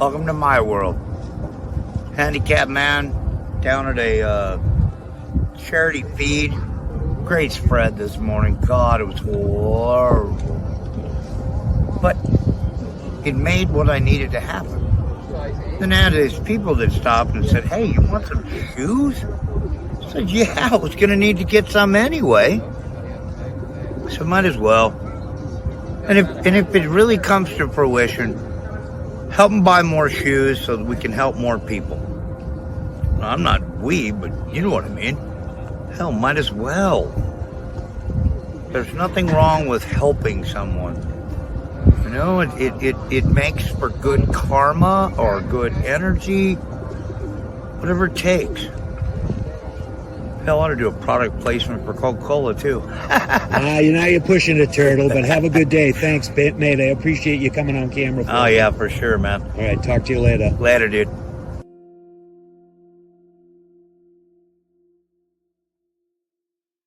Welcome to my world. Handicapped man down at a charity feed. Great spread this morning. God, it was horrible. But it made what I needed to happen. Then I had these people that stopped and said, "Hey, you want some shoes?" I said, "Yeah, I was going to need to get some anyway." So might as well. And if it really comes to fruition, help them buy more shoes so that we can help more people. Well, I'm not but you know what I mean. Hell, might as well. There's nothing wrong with helping someone. You know, it makes for good karma or good energy, whatever it takes. Hell, I ought to do a product placement for Coca-Cola, too. You're pushing it, Turtle, but have a good day. Thanks, mate. I appreciate you coming on camera. Oh, yeah, for sure, man. All right, talk to you later. Later, dude.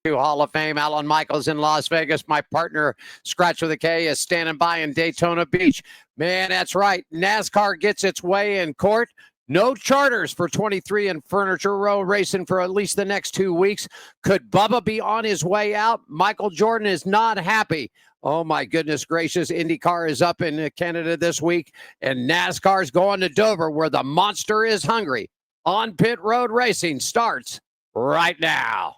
Hall of Fame, Alan Michaels in Las Vegas. My partner, Scratch with a K, is standing by in Daytona Beach. Man, that's right. NASCAR gets its way in court. No charters for 23 and Furniture Row racing for at least the next 2 weeks. Could Bubba be on his way out? Michael Jordan is not happy. Oh, my goodness gracious. IndyCar is up in Canada this week, and NASCAR is going to Dover, where the monster is hungry. On Pit Road Racing starts right now.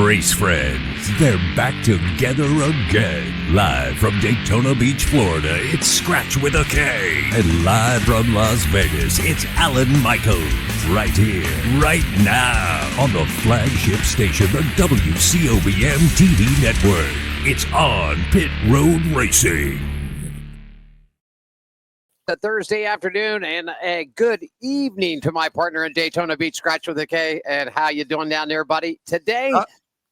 Race friends, they're back together again. Live from Daytona Beach, Florida, it's Scratch with a K. And live from Las Vegas, it's Alan Michaels. Right here, right now, on the flagship station, the WCOBM TV network. It's On Pit Road Racing. Thursday afternoon, and a good evening to my partner in Daytona Beach, Scratch with a K. And how you doing down there, buddy? Today,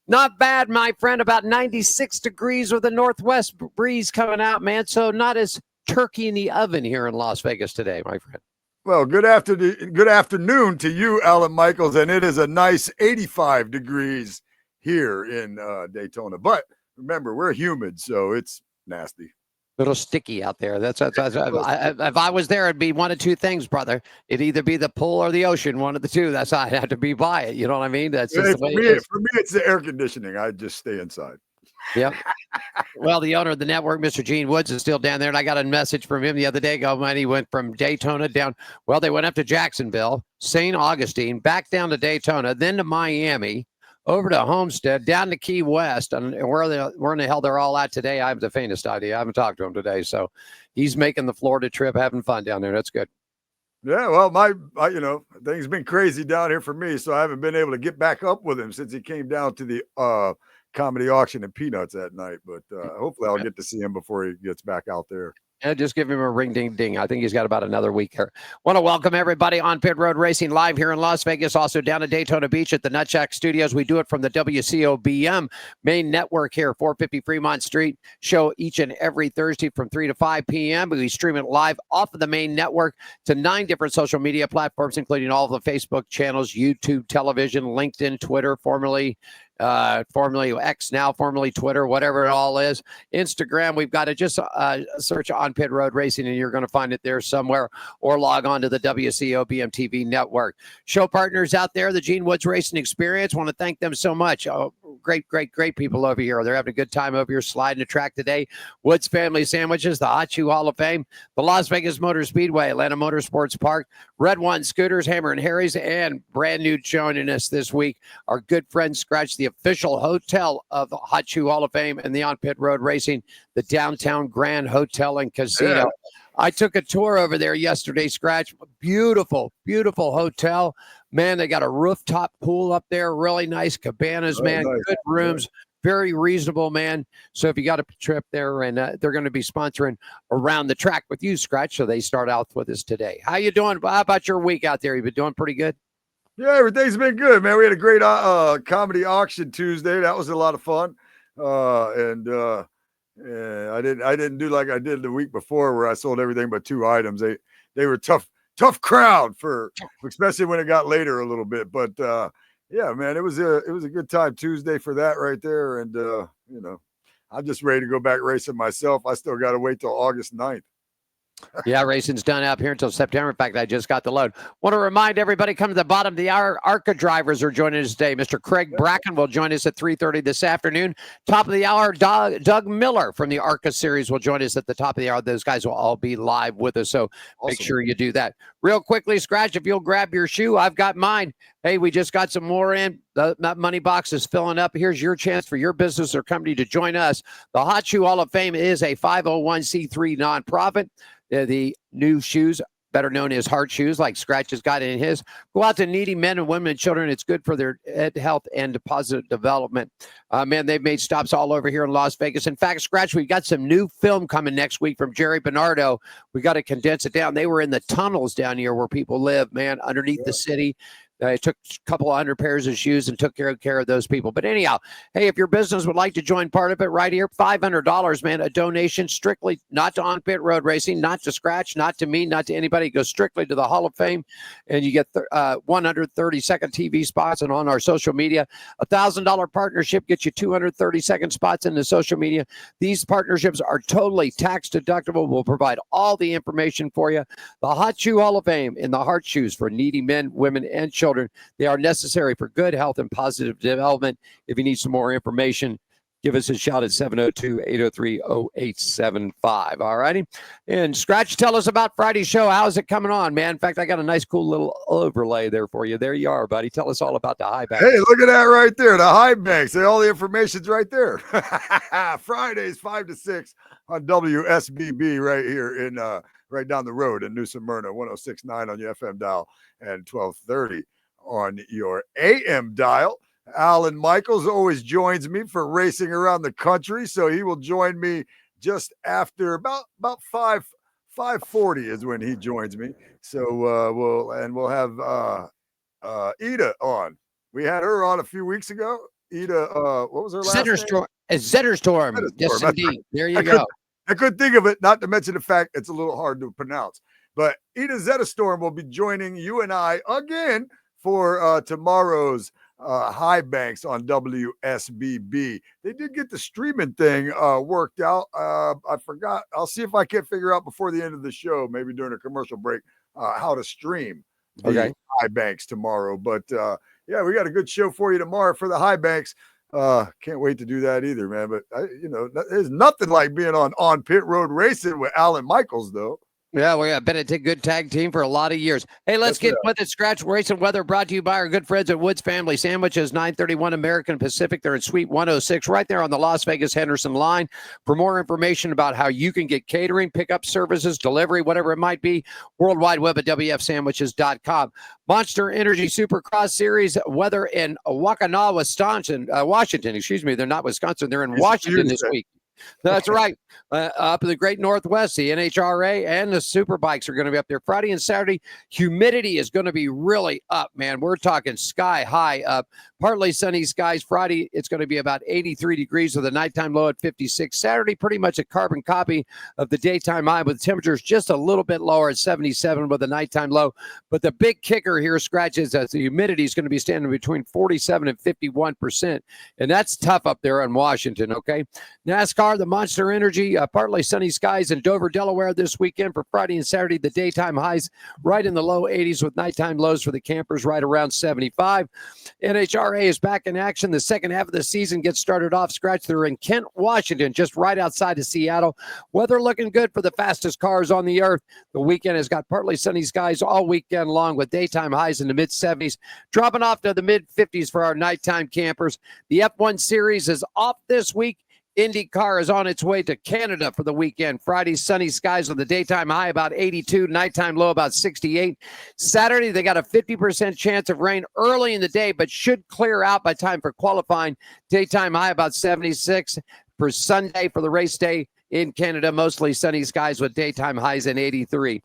not bad, my friend. About 96 degrees with a northwest breeze coming out, man. So not as turkey in the oven here in Las Vegas today, my friend. Well, good afternoon to you, Alan Michaels, and it is a nice 85 degrees here in Daytona. But remember, we're humid, so it's nasty. Little sticky out there. That's if I was there, it'd be one of two things, brother. It'd either be the pool or the ocean, one of the two. That's how I'd have to be by it. You know what I mean? That's just the way it is. For me, it's the air conditioning. I just stay inside. Yep. Well, the owner of the network, Mr. Gene Woods, is still down there, and I got a message from him the other day. He went from Daytona down. Well, they went up to Jacksonville, St. Augustine, back down to Daytona, then to Miami, over to Homestead, down to Key West, and where in the hell they're all at today, I have the faintest idea. I haven't talked to him today, so he's making the Florida trip, having fun down there. That's good. Yeah, well, things been crazy down here for me, so I haven't been able to get back up with him since he came down to the comedy auction and Peanuts that night. But hopefully I'll get to see him before he gets back out there. And just give him a ring ding ding. I think he's got about another week here. Want to welcome everybody on Pit Road Racing live here in Las Vegas, also down at Daytona Beach at the Nutjack Studios. We do it from the WCOBM main network here, 450 Fremont Street. Show each and every Thursday from 3 to 5 p.m. We stream it live off of the main network to 9 different social media platforms, including all of the Facebook channels, YouTube, television, LinkedIn, Twitter, formerly X, now formerly Twitter, whatever it all is. Instagram, we've got to just search On Pit Road Racing, and you're going to find it there somewhere, or log on to the WCOBM TV network. Show partners out there, the Gene Woods Racing Experience, want to thank them so much. Oh, great people over here. They're having a good time over here sliding the track today. Woods Family Sandwiches, the Hot Shoe Hall of Fame, the Las Vegas Motor Speedway, Atlanta Motorsports Park, Red One Scooters, Hammer and Harry's, and brand new joining us this week, our good friend Scratch, the official hotel of the Hot Shoe Hall of Fame and the On Pit Road Racing, the Downtown Grand Hotel and Casino. Yeah. I took a tour over there yesterday, Scratch. Beautiful, beautiful hotel. Man, they got a rooftop pool up there. Really nice cabanas, man. Nice. Good rooms. Very reasonable, man. So if you got a trip there, and they're going to be sponsoring Around the Track with you, Scratch. So they start out with us today. How you doing? How about your week out there? You been doing pretty good? Yeah, everything's been good, man. We had a great comedy auction Tuesday. That was a lot of fun. And I didn't do like I did the week before, where I sold everything but 2 items. They were tough crowd, for especially when it got later a little bit. But yeah, man, it was a good time Tuesday for that right there. And I'm just ready to go back racing myself. I still got to wait till August 9th. Yeah, racing's done up here until September. In fact, I just got the load. Want to remind everybody, come to the bottom of the hour. ARCA drivers are joining us today. Mr. Craig Bracken will join us at 3:30 this afternoon. Top of the hour, Doug Miller from the ARCA series will join us at the top of the hour. Those guys will all be live with us, so make sure you do that. Real quickly, Scratch, if you'll grab your shoe, I've got mine. Hey, we just got some more in. That money box is filling up. Here's your chance for your business or company to join us. The Hot Shoe Hall of Fame is a 501c3 nonprofit. The new shoes, better known as heart shoes, like Scratch has got in his, go out to needy men and women and children. It's good for their health and positive development. Man, they've made stops all over here in Las Vegas. In fact, Scratch, we've got some new film coming next week from Jerry Bernardo. We got to condense it down. They were in the tunnels down here where people live, man, underneath the city. It took a couple of 100 pairs of shoes and took care of those people. But anyhow, hey, if your business would like to join part of it right here, $500, man, a donation strictly not to On Pit Road Racing, not to Scratch, not to me, not to anybody. It goes strictly to the Hall of Fame, and you get 130-second TV spots and on our social media. $1,000 partnership gets you 230-second spots in the social media. These partnerships are totally tax deductible. We'll provide all the information for you. The Hot Shoe Hall of Fame in the heart shoes for needy men, women, and children. They are necessary for good health and positive development. If you need some more information, give us a shout at 702-803-0875. All righty. And Scratch, tell us about Friday's show. How's it coming on, man? In fact, I got a nice, cool little overlay there for you. There you are, buddy. Tell us all about the high banks. Hey, look at that right there. The high banks. All the information's right there. Fridays, 5 to 6 on WSBB right here in right down the road in New Smyrna, 106.9 on your FM dial and 1230 on your AM dial. Alan Michaels always joins me for racing around the country, so he will join me just after about 5:40 is when he joins me. So we'll have Ida on. We had her on a few weeks ago. Ida, what was her last name? Zetterstorm. Yes, indeed. There you go. I couldn't think of it, not to mention the fact it's a little hard to pronounce. But Ida Zetterstorm will be joining you and I again for tomorrow's high banks on WSBB. They did get the streaming thing worked out. I forgot. I'll see if I can figure out before the end of the show, maybe during a commercial break, how to stream the high banks tomorrow. But yeah, we got a good show for you tomorrow for the high banks. Can't wait to do that either, man. But there's nothing like being on Pit Road Racing with Alan Michaels, though. Yeah, we have been a good tag team for a lot of years. Hey, let's get with it. Scratch Racing Weather brought to you by our good friends at Woods Family Sandwiches, 931 American Pacific. They're in Suite 106, right there on the Las Vegas Henderson line. For more information about how you can get catering, pickup services, delivery, whatever it might be, World Wide Web at WFSandwiches.com. Monster Energy Supercross Series weather in Waukena, Washington. Excuse me, they're not Wisconsin. They're in Washington this week. That's right. Up in the great Northwest, the NHRA and the Superbikes are going to be up there Friday and Saturday. Humidity is going to be really up, man. We're talking sky high up. Partly sunny skies. Friday, it's going to be about 83 degrees with a nighttime low at 56. Saturday, pretty much a carbon copy of the daytime high with temperatures just a little bit lower at 77 with a nighttime low. But the big kicker here, Scratch, is that the humidity is going to be standing between 47 and 51%. And that's tough up there in Washington, okay? NASCAR, the Monster Energy, partly sunny skies in Dover, Delaware this weekend for Friday and Saturday. The daytime highs right in the low 80s with nighttime lows for the campers right around 75. NHRA is back in action. The second half of the season gets started off. Scratch, they're in Kent, Washington, just right outside of Seattle. Weather looking good for the fastest cars on the earth. The weekend has got partly sunny skies all weekend long with daytime highs in the mid-70s, dropping off to the mid-50s for our nighttime campers. The F1 Series is off this week. IndyCar is on its way to Canada for the weekend. Friday, sunny skies with the daytime high about 82, nighttime low about 68. Saturday, they got a 50% chance of rain early in the day, but should clear out by time for qualifying. Daytime high about 76. For Sunday, for the race day in Canada, mostly sunny skies with daytime highs in 83.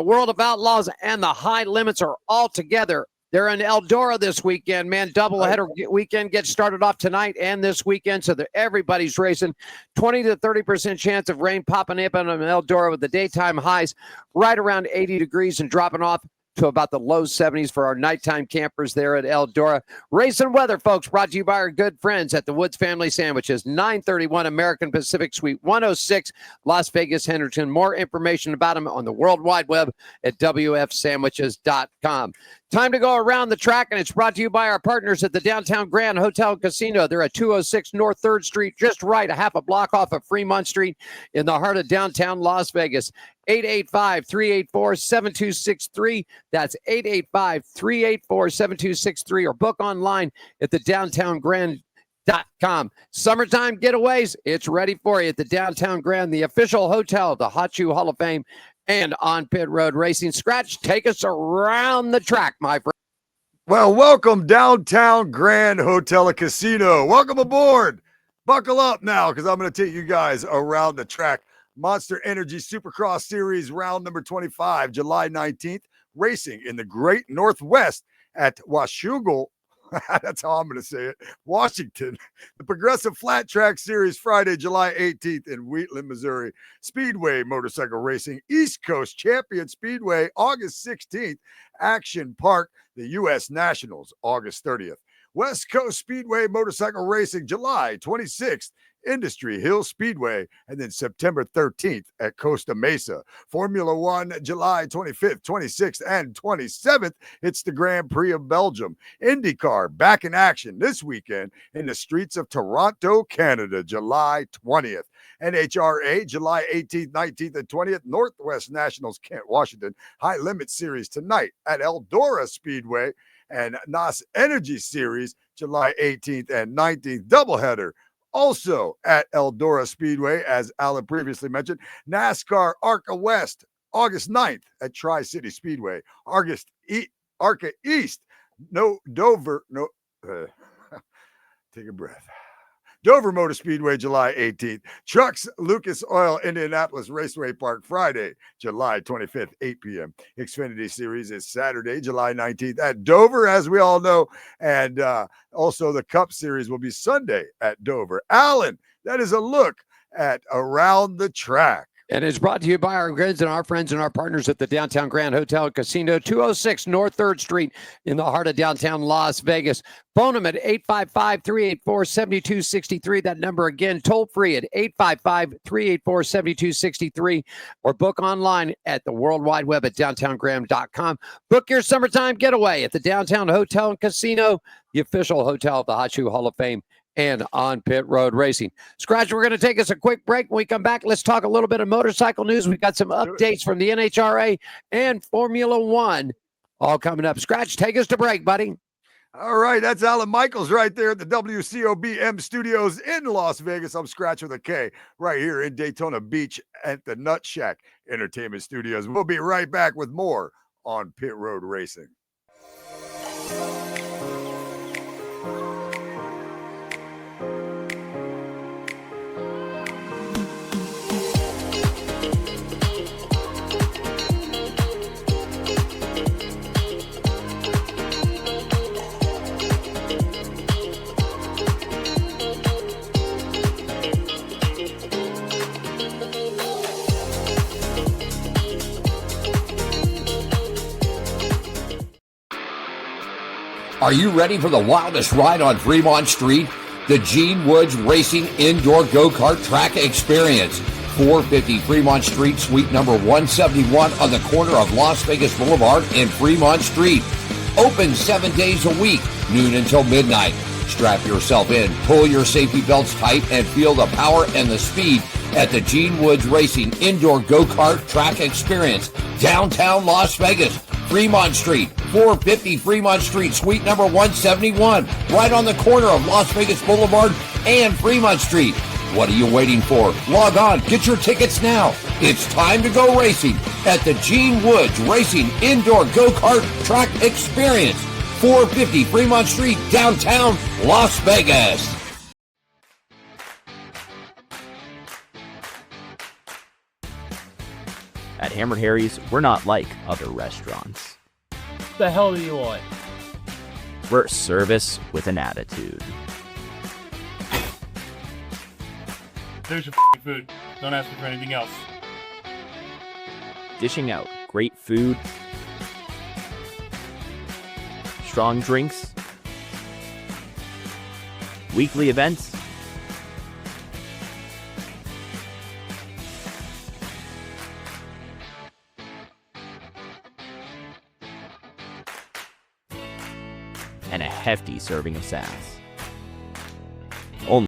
World of Outlaws and the High Limits are all together. They're in Eldora this weekend, man. Doubleheader weekend gets started off tonight and this weekend, so everybody's racing. 20 to 30% chance of rain popping up on Eldora with the daytime highs right around 80 degrees and dropping off to about the low 70s for our nighttime campers there at Eldora. Race and weather, folks, brought to you by our good friends at the Woods Family Sandwiches, 931 American Pacific Suite 106, Las Vegas, Henderson. More information about them on the World Wide Web at wfsandwiches.com. Time to go around the track, and it's brought to you by our partners at the Downtown Grand Hotel and Casino. They're at 206 North 3rd Street, just right, a half a block off of Fremont Street in the heart of downtown Las Vegas. 885-384-7263. That's 885-384-7263, or book online at the downtowngrand.com. Summertime getaways, it's ready for you at the Downtown Grand, the official hotel of the Hot Shoe Hall of Fame and on Pit Road Racing. Scratch, take us around the track, my friend. Well, welcome Downtown Grand Hotel and Casino. Welcome aboard. Buckle up now, because I'm going to take you guys around the track. Monster Energy Supercross Series round number 25, July 19th, racing in the Great Northwest at Washougal. That's how I'm going to say it. Washington. The Progressive Flat Track Series Friday, July 18th in Wheatland, Missouri. Speedway Motorcycle Racing East Coast Champion Speedway, August 16th. Action Park, the U.S. Nationals, August 30th. West Coast Speedway Motorcycle Racing, July 26th. Industry Hill Speedway, and then September 13th at Costa Mesa. Formula One, July 25th, 26th, and 27th. It's the Grand Prix of Belgium. IndyCar back in action this weekend in the streets of Toronto, Canada, July 20th. NHRA, July 18th, 19th, and 20th. Northwest Nationals, Kent, Washington. High Limit Series tonight at Eldora Speedway. And NOS Energy Series, July 18th and 19th. Doubleheader. Also at Eldora Speedway, as Alan previously mentioned. NASCAR ARCA West, August 9th at Tri-City Speedway. ARCA East, Dover, take a breath. Dover Motor Speedway, July 18th. Trucks Lucas Oil Indianapolis Raceway Park, Friday, July 25th, 8 p.m. Xfinity Series is Saturday, July 19th at Dover, as we all know. And also the Cup Series will be Sunday at Dover. Alan, that is a look at Around the Track. And it's brought to you by our friends and our partners at the Downtown Grand Hotel and Casino, 206 North 3rd Street in the heart of downtown Las Vegas. Phone them at 855-384-7263. That number again, toll free at 855-384-7263, or book online at the World Wide Web at downtowngraham.com. Book your summertime getaway at the Downtown Hotel and Casino, the official hotel of the Hot Shoe Hall of Fame and on Pit Road Racing. Scratch, we're going to take us a quick break. When we come back, let's talk a little bit of motorcycle news. We've got some updates from the NHRA and Formula One all coming up. Scratch, take us to break, buddy. All right, that's Alan Michaels right there at the WCOBM studios in Las Vegas. I'm Scratch with a K right here in Daytona Beach at the Nut Shack Entertainment Studios. We'll be right back with more on Pit Road Racing. Are you ready for the wildest ride on Fremont Street? The Gene Woods Racing Indoor Go-Kart Track Experience. 450 Fremont Street, suite number 171 on the corner of Las Vegas Boulevard and Fremont Street. Open 7 days a week, noon until midnight. Strap yourself in, pull your safety belts tight, and feel the power and the speed at the Gene Woods Racing Indoor Go-Kart Track Experience, downtown Las Vegas. Fremont Street, 450 Fremont Street, suite number 171, right on the corner of Las Vegas Boulevard and Fremont Street. What are you waiting for? Log on, get your tickets now. It's time to go racing at the Gene Woods Racing Indoor Go-Kart Track Experience, 450 Fremont Street, downtown Las Vegas. At Hammered Harry's, we're not like other restaurants. The hell do you want? We're service with an attitude. There's your food. Don't ask me for anything else. Dishing out great food strong drinks, weekly events, and a hefty serving of sass. Only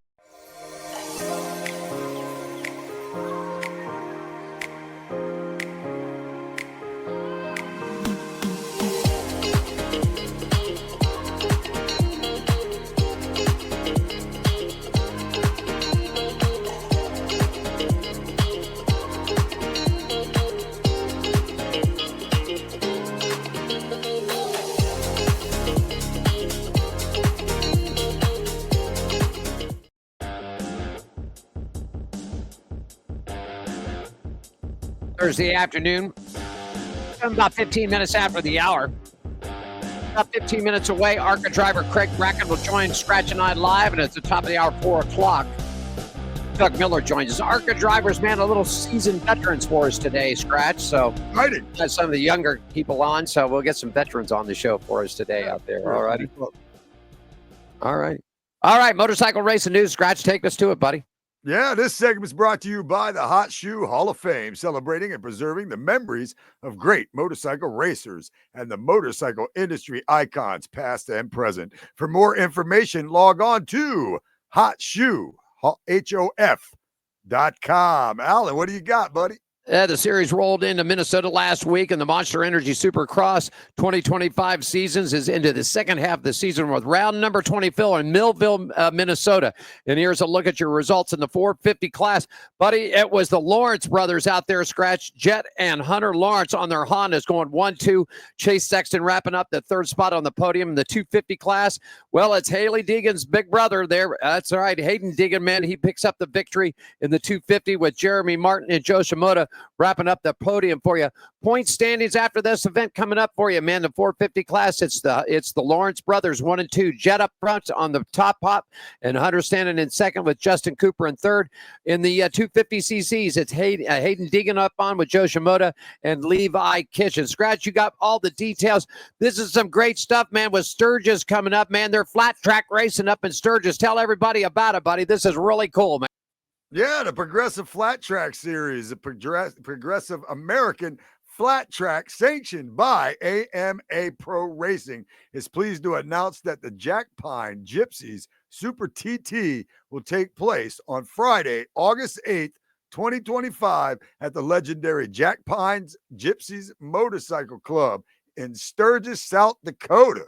Thursday afternoon, about 15 minutes after the hour. About 15 minutes away, ARCA driver Craig Bracken will join Scratch and I live, and at the top of the hour, 4 o'clock, Doug Miller joins us. ARCA drivers, man, a little seasoned veterans for us today, Scratch. So, got some of the younger people on, so we'll get some veterans on the show for us today out there. All righty. All right. All right, motorcycle racing news. Scratch, take us to it, buddy. Yeah, this segment is brought to you by the Hot Shoe Hall of Fame, celebrating and preserving the memories of great motorcycle racers and the motorcycle industry icons, past and present. For more information, log on to HOF.com. Alan, what do you got, buddy? The series rolled into Minnesota last week, and the Monster Energy Supercross 2025 seasons is into the second half of the season with round number 20 in Millville, Minnesota. And here's a look at your results in the 450 class. Buddy, it was the Lawrence brothers out there, Scratch. Jet and Hunter Lawrence on their Hondas going 1-2. Chase Sexton wrapping up the third spot on the podium in the 250 class. Well, it's Haley Deegan's big brother there. That's all right. Hayden Deegan, man, he picks up the victory in the 250 with Jeremy Martin and Joe Shimoda wrapping up the podium for you. Point standings after this event coming up for you, man. The 450 class, it's the Lawrence brothers, 1 and 2. Jet up front on the top hop, and Hunter standing in second with Justin Cooper in third. In the 250 cc's, it's Hayden Deegan up on with Joe Shimoda and Levi Kitchen. Scratch, you got all the details. This is some great stuff, man, with Sturgis coming up, man. They're flat track racing up in Sturgis. Tell everybody about it, buddy. This is really cool, man. Yeah, the Progressive Flat Track Series, the Progressive American Flat Track, sanctioned by AMA Pro Racing, is pleased to announce that the Jack Pine Gypsies Super TT will take place on Friday, August 8th, 2025, at the legendary Jack Pines Gypsies Motorcycle Club in Sturgis, South Dakota.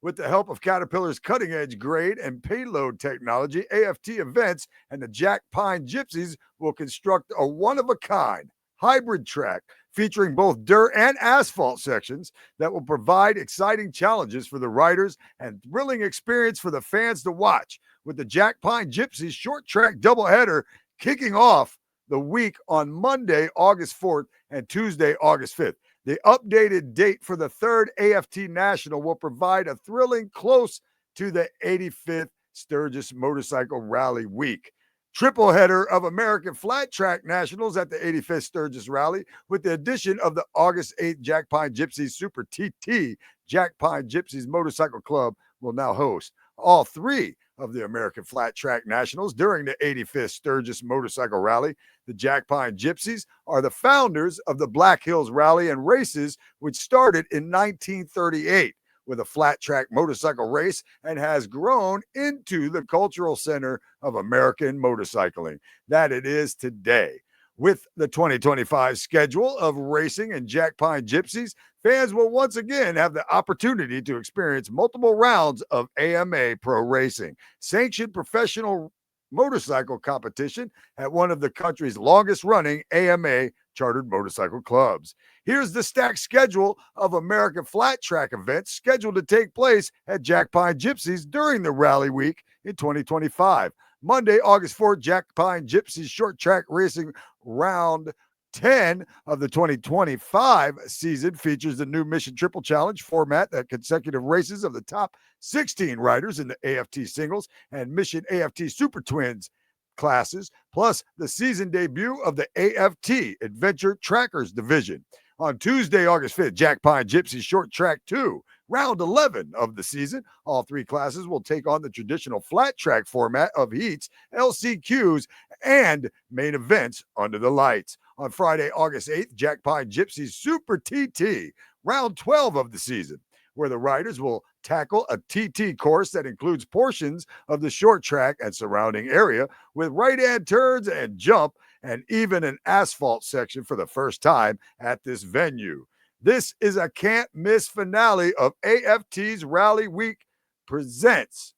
With the help of Caterpillar's cutting-edge grade and payload technology, AFT Events and the Jack Pine Gypsies will construct a one-of-a-kind hybrid track featuring both dirt and asphalt sections that will provide exciting challenges for the riders and thrilling experience for the fans to watch, with the Jack Pine Gypsies short track doubleheader kicking off the week on Monday, August 4th and Tuesday, August 5th. The updated date for the third AFT National will provide a thrilling close to the 85th Sturgis Motorcycle Rally Week. Triple header of American Flat Track Nationals at the 85th Sturgis Rally, with the addition of the August 8th Jack Pine Gypsies Super TT. Jack Pine Gypsies Motorcycle Club will now host all three of the American Flat Track Nationals during the 85th Sturgis Motorcycle Rally. The Jack Pine Gypsies are the founders of the Black Hills Rally and Races, which started in 1938 with a flat track motorcycle race and has grown into the cultural center of American motorcycling that it is today. With the 2025 schedule of racing and Jack Pine Gypsies, fans will once again have the opportunity to experience multiple rounds of AMA Pro Racing, sanctioned professional motorcycle competition at one of the country's longest running AMA chartered motorcycle clubs. Here's the stacked schedule of American Flat Track events scheduled to take place at Jack Pine Gypsies during the rally week in 2025. Monday, August 4th, Jack Pine Gypsies short track racing round 10 of the 2025 season features the new Mission Triple Challenge format, that consecutive races of the top 16 riders in the AFT singles and Mission AFT Super Twins classes, plus the season debut of the AFT Adventure Trackers division. On Tuesday, August 5th, Jack Pine Gypsy Short Track 2 Round 11 of the season. All three classes will take on the traditional flat track format of heats, LCQs, and main events under the lights. On Friday, August 8th, Jack Pine Gypsy Super TT, round 12 of the season, where the riders will tackle a TT course that includes portions of the short track and surrounding area with right-hand turns and jump, and even an asphalt section for the first time at this venue. This is a can't-miss finale of AFT's Rally Week presents.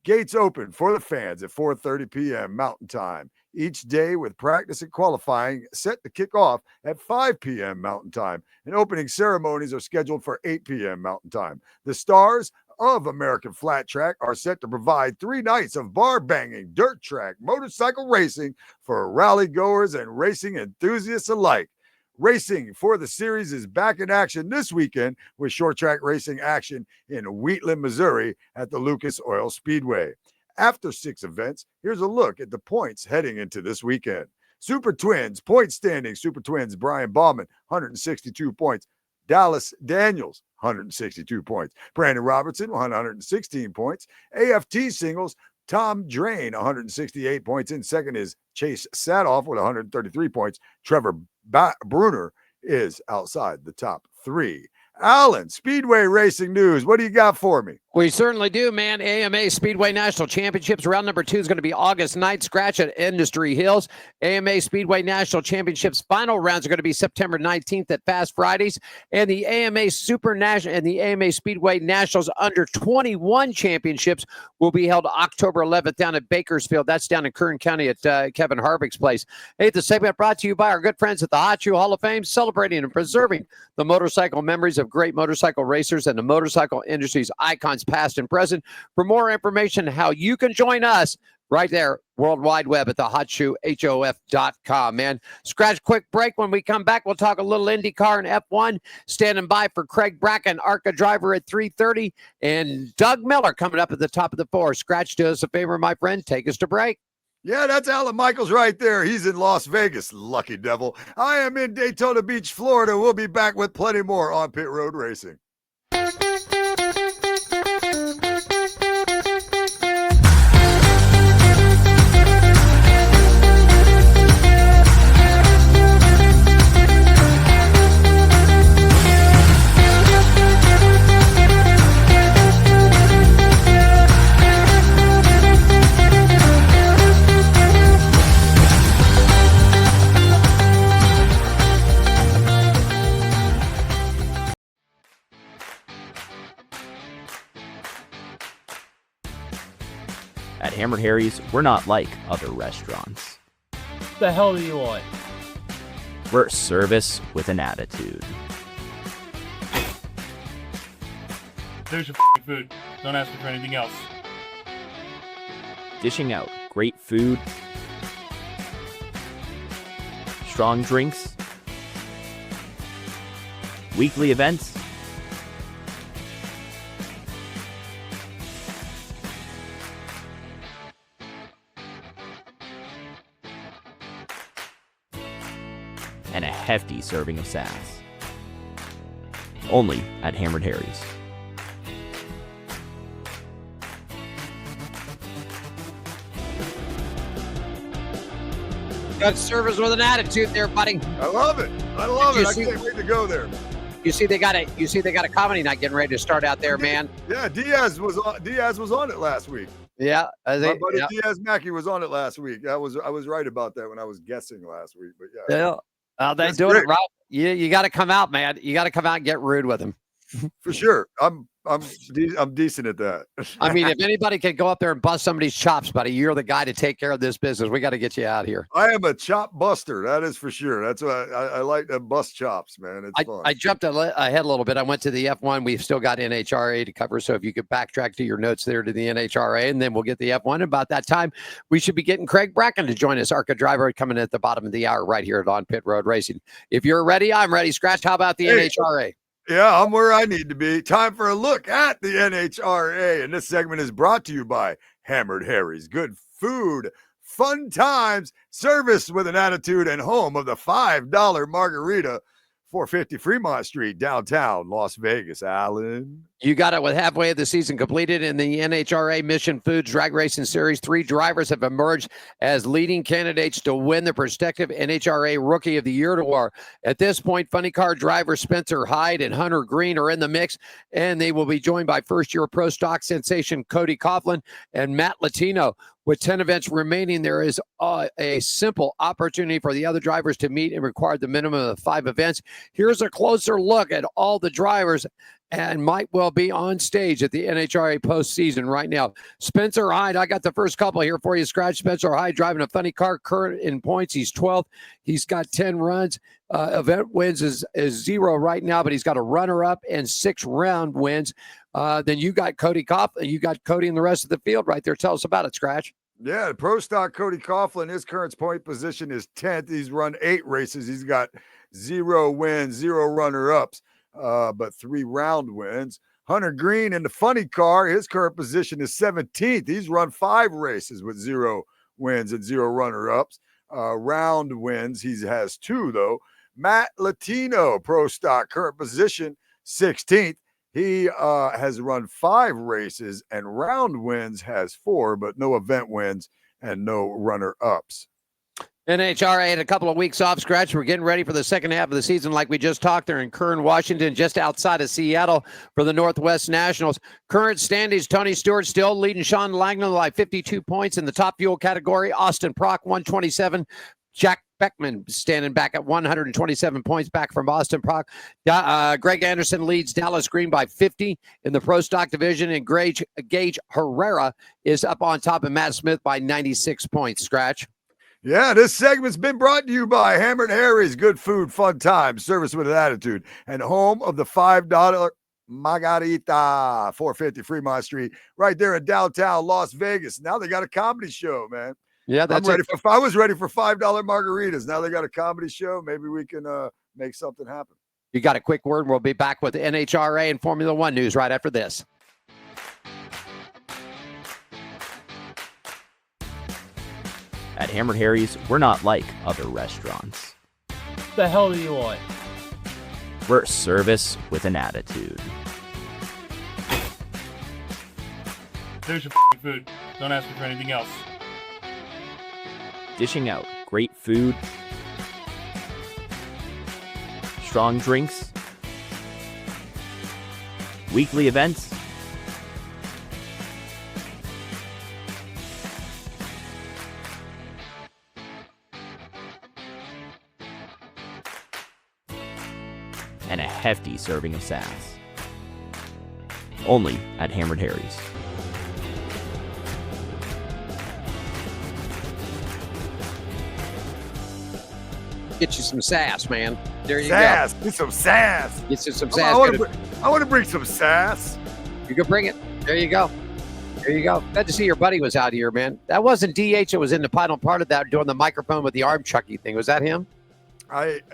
Gates open for the fans at 4:30 p.m. Mountain Time each day, with practice and qualifying set to kick off at 5 p.m. Mountain Time, and opening ceremonies are scheduled for 8 p.m. Mountain Time. The stars of American Flat Track are set to provide 3 nights of bar-banging, dirt track, motorcycle racing for rally goers and racing enthusiasts alike. Racing for the series is back in action this weekend with short track racing action in Wheatland, Missouri at the Lucas Oil Speedway. After 6 events, here's a look at the points heading into this weekend. Super Twins, point standing. Super Twins, Brian Bauman, 162 points. Dallas Daniels, 162 points. Brandon Robertson, 116 points. AFT singles, Tom Drain, 168 points. In second is Chase Sadoff with 133 points. Trevor Bruner is outside the top 3. Alan, Speedway Racing News, what do you got for me? We certainly do, man. AMA Speedway National Championships. Round number 2 is going to be August 9th, scratch at Industry Hills. AMA Speedway National Championships final rounds are going to be September 19th at Fast Fridays. And the AMA Super National and the AMA Speedway Nationals Under 21 Championships will be held October 11th down at Bakersfield. That's down in Kern County at Kevin Harvick's place. Hey, the segment brought to you by our good friends at the Hot Shoe Hall of Fame, celebrating and preserving the motorcycle memories of great motorcycle racers and the motorcycle industry's icons, past and present. For more information how you can join us, right there, World Wide Web at thehotshoehof.com, man. Scratch, quick break. When we come back, we'll talk a little IndyCar and F1. Standing by for Craig Bracken, ARCA driver at 3:30, and Doug Miller coming up at the top of the 4. Scratch, do us a favor, my friend. Take us to break. Yeah, that's Alan Michaels right there. He's in Las Vegas, lucky devil. I am in Daytona Beach, Florida. We'll be back with plenty more on Pit Road Racing. At Hammered Harry's, we're not like other restaurants. The hell do you want? We're service with an attitude. There's your food. Don't ask me for anything else. Dishing out great food, strong drinks, weekly events, and a hefty serving of sass. Only at Hammered Harry's. Got service with an attitude there, buddy. I love it. I love it. I can't wait to go there. You see they got a comedy night getting ready to start out there, man. Yeah, Diaz was on it last week. Yeah, My buddy Diaz Mackey was on it last week. I was right about that when I was guessing last week. But yeah. They're doing it right. You got to come out, man. You got to come out and get rude with them. For sure. I'm decent at that. I mean, if anybody could go up there and bust somebody's chops, buddy, you're the guy to take care of this business. We got to get you out here. I am a chop buster. That is for sure. That's what I like to bust chops, man. It's fun. I jumped ahead a little bit. I went to the F1. We've still got NHRA to cover. So if you could backtrack to your notes there to the NHRA, and then we'll get the F1. About that time, we should be getting Craig Bracken to join us, ARCA driver, coming at the bottom of the hour right here at On Pit Road Racing. If you're ready, I'm ready. Scratch, how about the NHRA? Yeah, I'm where I need to be. Time for a look at the NHRA. And this segment is brought to you by Hammered Harry's. Good food, fun times, service with an attitude, and home of the $5 margarita, 450 Fremont Street, downtown Las Vegas. Alan. You got it with halfway of the season completed in the NHRA Mission Foods Drag Racing Series. 3 drivers have emerged as leading candidates to win the prospective NHRA Rookie of the Year award. At this point, funny car drivers Spencer Hyde and Hunter Green are in the mix, and they will be joined by first-year pro stock sensation Cody Coughlin and Matt Latino. With 10 events remaining, there is a simple opportunity for the other drivers to meet and require the minimum of 5 events. Here's a closer look at all the drivers and might well be on stage at the NHRA postseason right now. Spencer Hyde, I got the first couple here for you. Scratch. Spencer Hyde driving a funny car, current in points. He's 12th. He's got 10 runs. Event wins is 0 right now, but he's got a runner-up and 6 round wins. Then you got Cody Coughlin. You got Cody and the rest of the field right there. Tell us about it, Scratch. Yeah, pro stock Cody Coughlin, his current point position is 10th. He's run 8 races. He's got 0 wins, 0 runner-ups, but 3 round wins. Hunter Green in the funny car, his current position is 17th. He's run 5 races with 0 wins and 0 runner-ups. Round wins, he has 2, though. Matt Latino, pro stock, current position 16th. He has run 5 races and round wins has 4, but no event wins and no runner-ups. NHRA had a couple of weeks off, Scratch. We're getting ready for the second half of the season like we just talked. They're in Kern, Washington, just outside of Seattle for the Northwest Nationals. Current standings, Tony Stewart still leading Sean Langland by 52 points in the top fuel category. Austin Prock, 127. Jack Beckman standing back at 127 points back from Austin Prock. Greg Anderson leads Dallas Green by 50 in the pro stock division, and Gage Herrera is up on top of Matt Smith by 96 points, Scratch. Yeah, this segment's been brought to you by Hammered Harry's Good Food, Fun Time, Service with an Attitude, and home of the $5 Margarita, 450 Fremont Street, right there in downtown Las Vegas. Now they got a comedy show, man. Yeah, that's I was ready for $5 margaritas. Now they got a comedy show. Maybe we can make something happen. You got a quick word. We'll be back with the NHRA and Formula One news right after this. At Hammered Harry's, we're not like other restaurants. The hell do you want? We're service with an attitude. There's your food. Don't ask me for anything else. Dishing out great food, strong drinks, weekly events, and a hefty serving of sass. Only at Hammered Harry's. Get you some sass, man. There you Sass. go. Get some sass. Get you some Come on, sass. I want to bring some sass. You can bring it. There you go. There you go. Glad to see your buddy was out here, man. That wasn't DH. It was in the final part of that doing the microphone with the arm chucky thing. Was that him?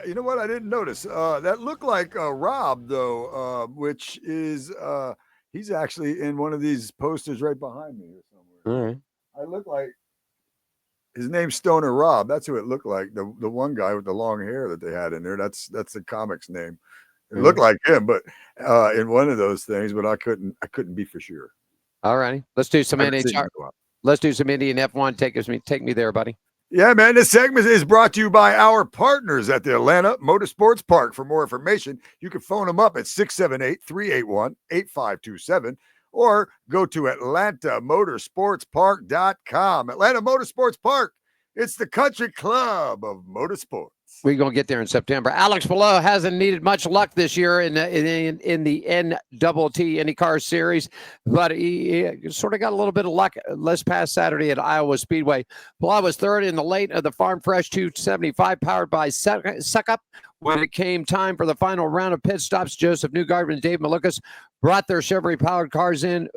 You know what? I didn't notice. That looked like Rob, though, which is he's actually in one of these posters right behind me or somewhere. All right. I look like his name's Stoner Rob. That's who it looked like. The one guy with the long hair that they had in there. That's the comic's name. It looked like him, but in one of those things. But I couldn't be for sure. All righty. Let's do some NHR. Let's do some Indian F1. Take me there, buddy. Yeah, man. This segment is brought to you by our partners at the Atlanta Motorsports Park. For more information, you can phone them up at 678-381-8527 or go to atlantamotorsportspark.com. Atlanta Motorsports Park. It's the country club of motorsports. We're going to get there in September. Alex Palou hasn't needed much luck this year in the NTT IndyCar Series, but he sort of got a little bit of luck this past Saturday at Iowa Speedway. Palou was third in the late of the Farm Fresh 275 powered by Suckup. When it came time for the final round of pit stops, Joseph Newgarden and Dave Malukas brought their Chevrolet-powered cars in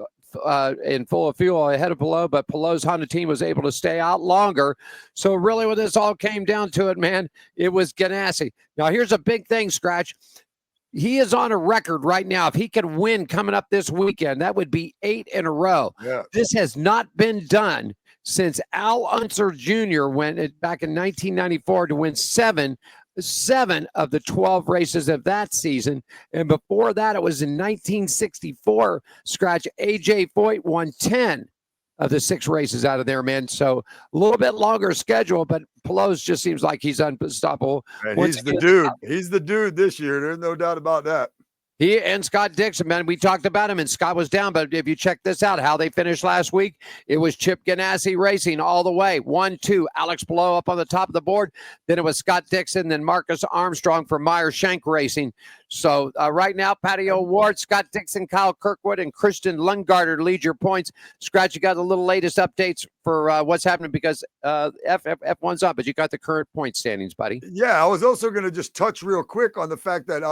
full of fuel ahead of Palou, but Palou's Honda team was able to stay out longer. So really when this all came down to it, man, it was Ganassi. Now here's a big thing, Scratch. He is on a record right now. If he could win coming up this weekend, that would be 8 in a row. Yeah. This has not been done since Al Unser Jr. went back in 1994 to win 7 7 of the 12 races of that season. And before that, it was in 1964. Scratch AJ Foyt won 10 of the 6 races out of there, man. So a little bit longer schedule, but Pelosi just seems like he's unstoppable. And he's the dude. He's the dude this year. There's no doubt about that. He and Scott Dixon, man, we talked about him, and Scott was down. But if you check this out, how they finished last week, it was Chip Ganassi Racing all the way. 1-2, Alex Below up on the top of the board. Then it was Scott Dixon, then Marcus Armstrong for Meyer Shank Racing. So right now, Patty O'Ward, Scott Dixon, Kyle Kirkwood, and Christian Lundgarder lead your points. Scratch, you got the little latest updates for what's happening because F1's up, but you got the current point standings, buddy. Yeah, I was also going to just touch real quick on the fact that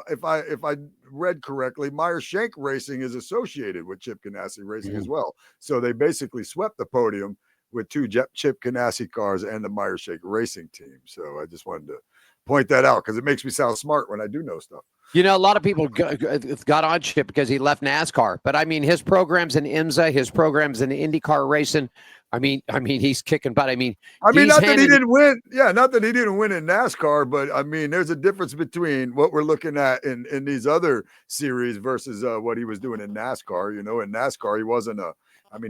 if I read correctly, Meyer Shank Racing is associated with Chip Ganassi Racing as well. So they basically swept the podium with 2 Chip Ganassi cars and the Meyer Shank Racing team. So I just wanted to point that out because it makes me sound smart when I do know stuff. You know, a lot of people got on Chip because he left NASCAR, but I mean, his programs in IMSA, his programs in IndyCar racing. I mean, he's kicking butt. I mean, not that he didn't win. Yeah, not that he didn't win in NASCAR, but I mean, there's a difference between what we're looking at in these other series versus what he was doing in NASCAR. You know, in NASCAR, he wasn't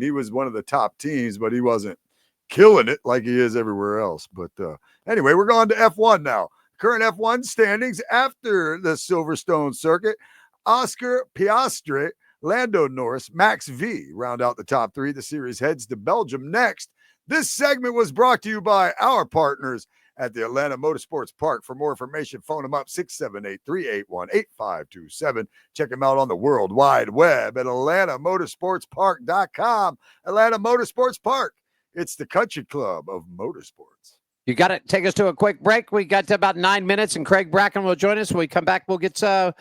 he was one of the top teams, but he wasn't killing it like he is everywhere else. But anyway, we're going to F1 now. Current F1 standings after the Silverstone circuit: Oscar Piastri, Lando Norris, Max V round out the top 3. The series heads to Belgium next. This segment was brought to you by our partners at the Atlanta Motorsports Park. For more information, phone them up 678-381-8527. Check them out on the World Wide Web at atlantamotorsportspark.com. Atlanta Motorsports Park. It's the country club of motorsports. You got to take us to a quick break. We got to about 9 minutes, and Craig Bracken will join us. When we come back, we'll talk.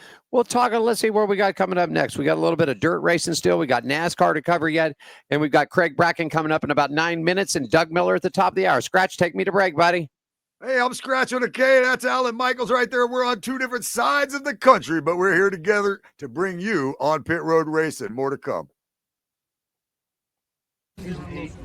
Let's see where we got coming up next. We got a little bit of dirt racing still. We got NASCAR to cover yet, and we've got Craig Bracken coming up in about 9 minutes, and Doug Miller at the top of the hour. Scratch, take me to break, buddy. Hey, I'm Scratch on a K. That's Alan Michaels right there. We're on 2 different sides of the country, but we're here together to bring you on Pit Road Racing. More to come.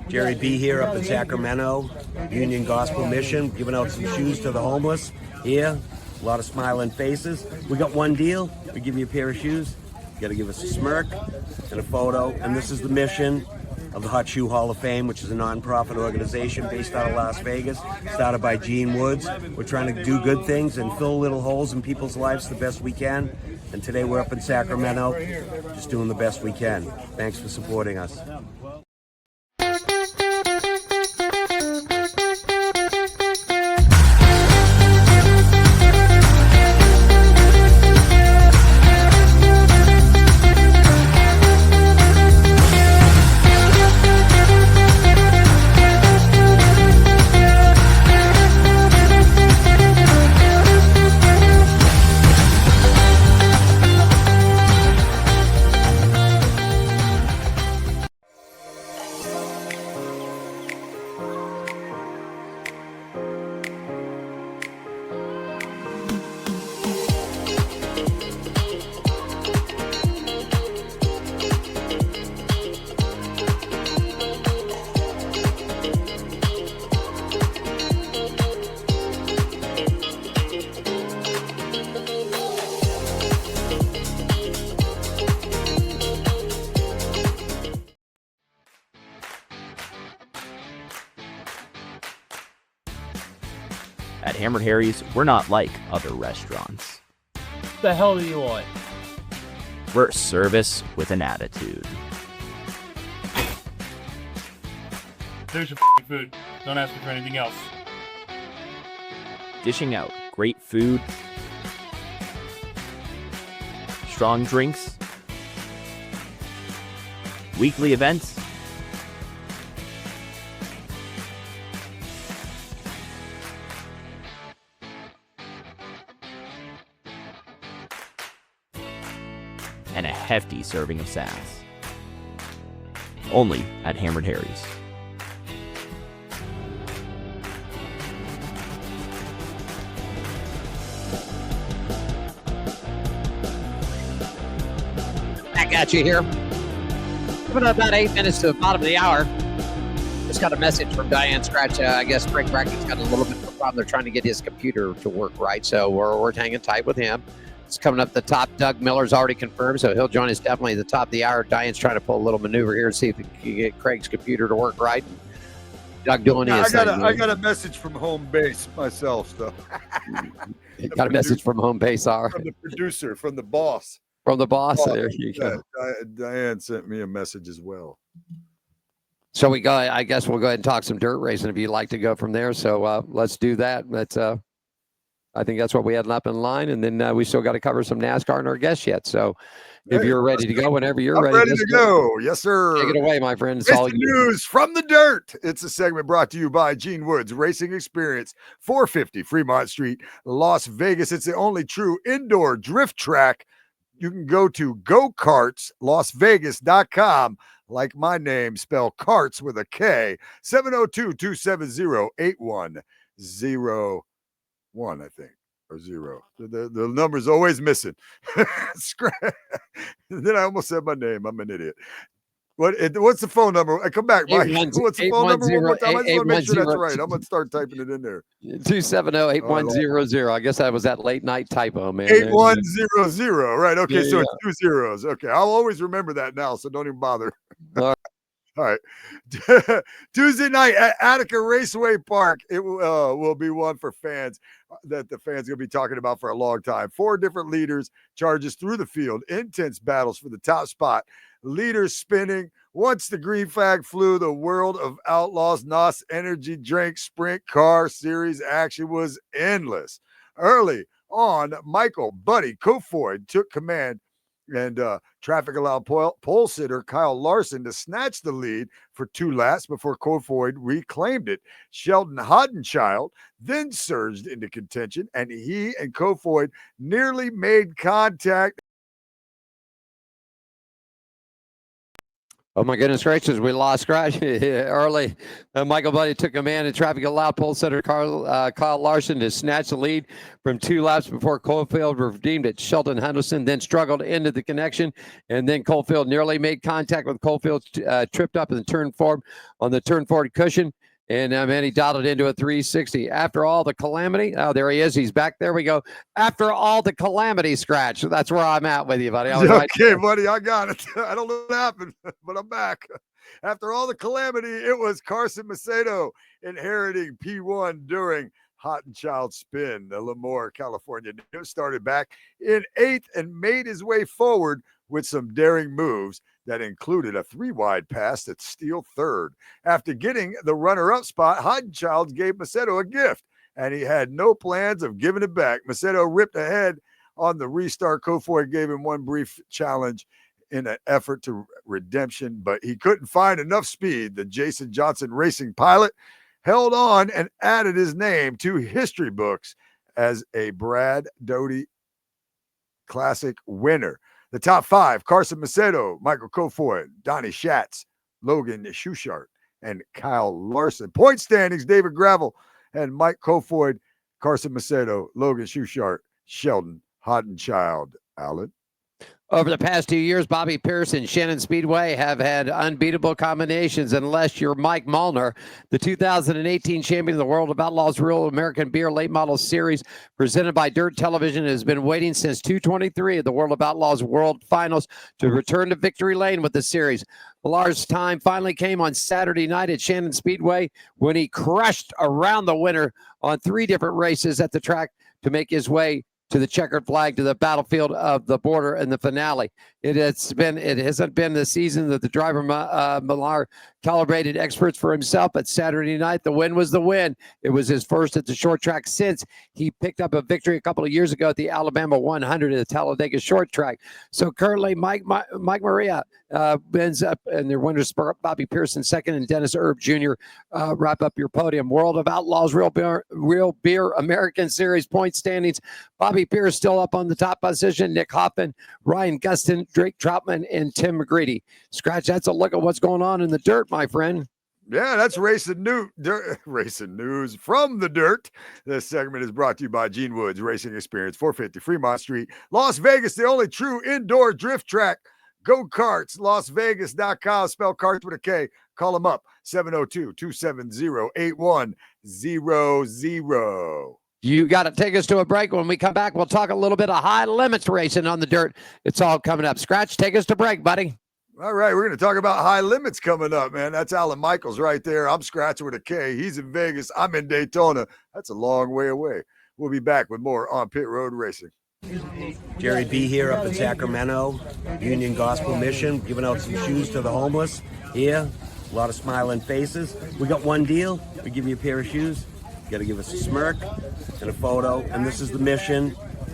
Jerry B here up in Sacramento, Union Gospel Mission, giving out some shoes to the homeless. Here, a lot of smiling faces. We got one deal. We give you a pair of shoes. You got to give us a smirk and a photo. And this is the mission of the Hot Shoe Hall of Fame, which is a nonprofit organization based out of Las Vegas, started by Gene Woods. We're trying to do good things and fill little holes in people's lives the best we can. And today we're up in Sacramento, just doing the best we can. Thanks for supporting us. At Hammered Harry's, we're not like other restaurants. The hell do you want? We're service with an attitude. There's your food. Don't ask me for anything else. Dishing out great food, strong drinks, weekly events, and a hefty serving of sass. Only at Hammered Harry's. Back at you here. Coming up about 8 minutes to the bottom of the hour. Just got a message from Diane Scratch. I guess Craig Bracken's got a little bit of a problem. They're trying to get his computer to work right, so we're hanging tight with him. It's coming up the top. Doug Miller's already confirmed, so he'll join us definitely at the top of the hour. Diane's trying to pull a little maneuver here and see if he can get Craig's computer to work right. Doug doing his thing. I got a message from home base myself, so. Got a message from home base, from the producer, from the boss. From the boss. There you go. Diane sent me a message as well. So we go. I guess we'll go ahead and talk some dirt racing if you'd like to go from there. So let's do that. That's I think that's what we had up in line, and then we still got to cover some NASCAR and our guests yet. So if you're ready to go, whenever you're ready to go. Yes, sir. Take it away, my friend. It's all news from the dirt. It's a segment brought to you by Gene Woods Racing Experience, 450 Fremont Street, Las Vegas. It's the only true indoor drift track. You can go to gokartslasvegas.com. Like my name, spell carts with a K, 702-270-8101, I think, or 0. The number's always missing. Then I almost said my name. I'm an idiot. What's the phone number? Come back, Mike. What's the phone number one more time? I just want to make sure that's right. I'm going to start typing it in there. 270-8100. I guess that was that late night typo, man. 8100. Right. Okay. So it's 2 zeros. Okay. I'll always remember that now. So don't even bother. All right. Tuesday night at ARCA Raceway Park. It will be one for fans that the fans are going to be talking about for a long time. 4 different leaders, charges through the field, intense battles for the top spot. Leaders spinning. Once the green flag flew, the World of Outlaws NOS Energy Drink Sprint Car Series action was endless. Early on, Michael Buddy Kofoid took command, and traffic allowed pole sitter Kyle Larson to snatch the lead for 2 laps before Kofoid reclaimed it. Sheldon Hoddenchild then surged into contention, and he and Kofoid nearly made contact. Oh, my goodness gracious. We lost Scratch early. Michael Buddy took command and traffic allowed pole setter Kyle Larson to snatch the lead from 2 laps before Cofield redeemed it. Sheldon Henderson then struggled into the connection, and then Cofield nearly made contact with Cofield, tripped up in the turn forward on the turn forward cushion. And he dialed it into a 360. After all the calamity, oh, there he is. He's back. There we go. After all the calamity, Scratch. That's where I'm at with you, buddy. Okay, buddy, I got it. I don't know what happened, but I'm back. After all the calamity, it was Carson Macedo inheriting P1 during Hottenchild spin. The Lemoore, California started back in 8th and made his way forward with some daring moves that included a 3-wide pass to steal 3rd. After getting the runner-up spot, Hoddenchild gave Macedo a gift, and he had no plans of giving it back. Macedo ripped ahead on the restart. Kofoid gave him one brief challenge in an effort to redemption, but he couldn't find enough speed. The Jason Johnson Racing pilot held on and added his name to history books as a Brad Doty Classic winner. The top 5, Carson Macedo, Michael Kofoid, Donnie Schatz, Logan Schuchart, and Kyle Larson. Point standings, David Gravel and Mike Kofoid, Carson Macedo, Logan Schuchart, Sheldon Hoddenchild. Alan? Over the past 2 years, Bobby Pierce and Shannon Speedway have had unbeatable combinations unless you're Mike Mullner. The 2018 champion of the World of Outlaws Real American Beer Late Model Series presented by Dirt Television has been waiting since 223 of the World of Outlaws World Finals to return to victory lane with the series. Millar's time finally came on Saturday night at Shannon Speedway when he crushed around the winner on 3 different races at the track to make his way to the checkered flag, to the battlefield of the border and the finale. It hasn't been the season that the driver Millar calibrated experts for himself, but Saturday night, the win was the win. It was his first at the short track since he picked up a victory a couple of years ago at the Alabama 100 at the Talladega short track. So currently, Mike Maria wins up, and their winners Bobby Pearson second, and Dennis Erb Jr. Wrap up your podium. World of Outlaws Real Beer American Series point standings. Bobby Pierce still up on the top position. Nick Hoffman, Ryan Gustin, Drake Troutman, and Tim McGreedy. Scratch, that's a look at what's going on in the dirt, my friend. Yeah, that's racing news from the dirt. This segment is brought to you by Gene Woods Racing Experience, 450 Fremont Street, Las Vegas, the only true indoor drift track. Go-Karts, LasVegas.com. Spell karts with a K. Call them up, 702-270-8100. You got to take us to a break. When we come back, we'll talk a little bit of high limits racing on the dirt. It's all coming up. Scratch, take us to break, buddy. All right, we're going to talk about high limits coming up, man. That's Alan Michaels right there. I'm Scratching with a K. He's in Vegas. I'm in Daytona. That's a long way away. We'll be back with more on Pit Road Racing. Jerry B here up in Sacramento, Union Gospel Mission, giving out some shoes to the homeless. Here, a lot of smiling faces. We got one deal. We give you a pair of shoes. You got to give us a smirk and a photo. And this is the mission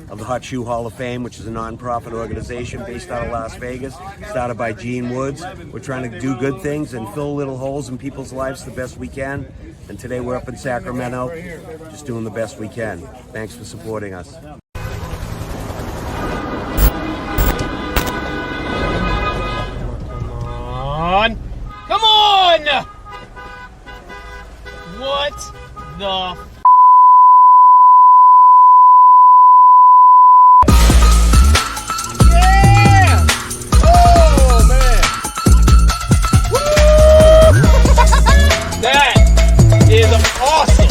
of the Hot Shoe Hall of Fame, which is a nonprofit organization based out of Las Vegas, started by Gene Woods. We're trying to do good things and fill little holes in people's lives the best we can. And today we're up in Sacramento, just doing the best we can. Thanks for supporting us. Come on! What the yeah! Oh man! Woo! That is awesome!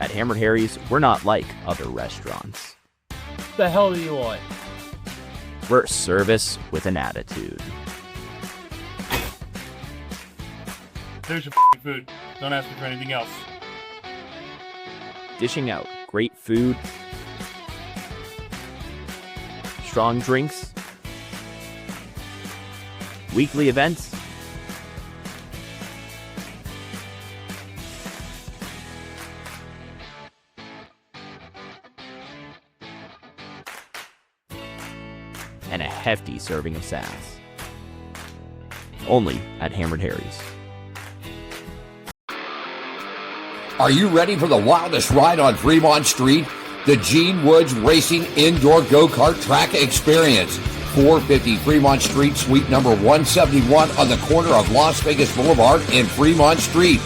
At Hammered Harry's, we're not like other restaurants. The hell do you want? We're service with an attitude. There's your food. Don't ask me for anything else. Dishing out great food, strong drinks, weekly events, and a hefty serving of sass. Only at Hammered Harry's. Are you ready for the wildest ride on Fremont Street? The Gene Woods Racing Indoor Go-Kart Track Experience. 450 Fremont Street, suite number 171 on the corner of Las Vegas Boulevard and Fremont Street.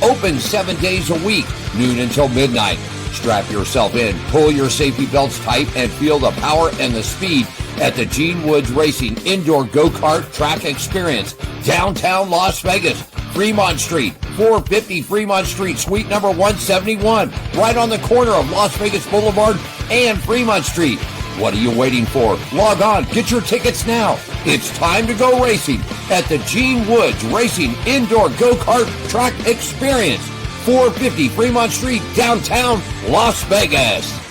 Open 7 days a week, noon until midnight. Strap yourself in, pull your safety belts tight, and feel the power and the speed at the Gene Woods Racing Indoor Go-Kart Track Experience. Downtown Las Vegas, Fremont Street, 450 Fremont Street, suite number 171, right on the corner of Las Vegas Boulevard and Fremont Street. What are you waiting for? Log on, get your tickets now. It's time to go racing at the Gene Woods Racing Indoor Go-Kart Track Experience, 450 Fremont Street, downtown Las Vegas.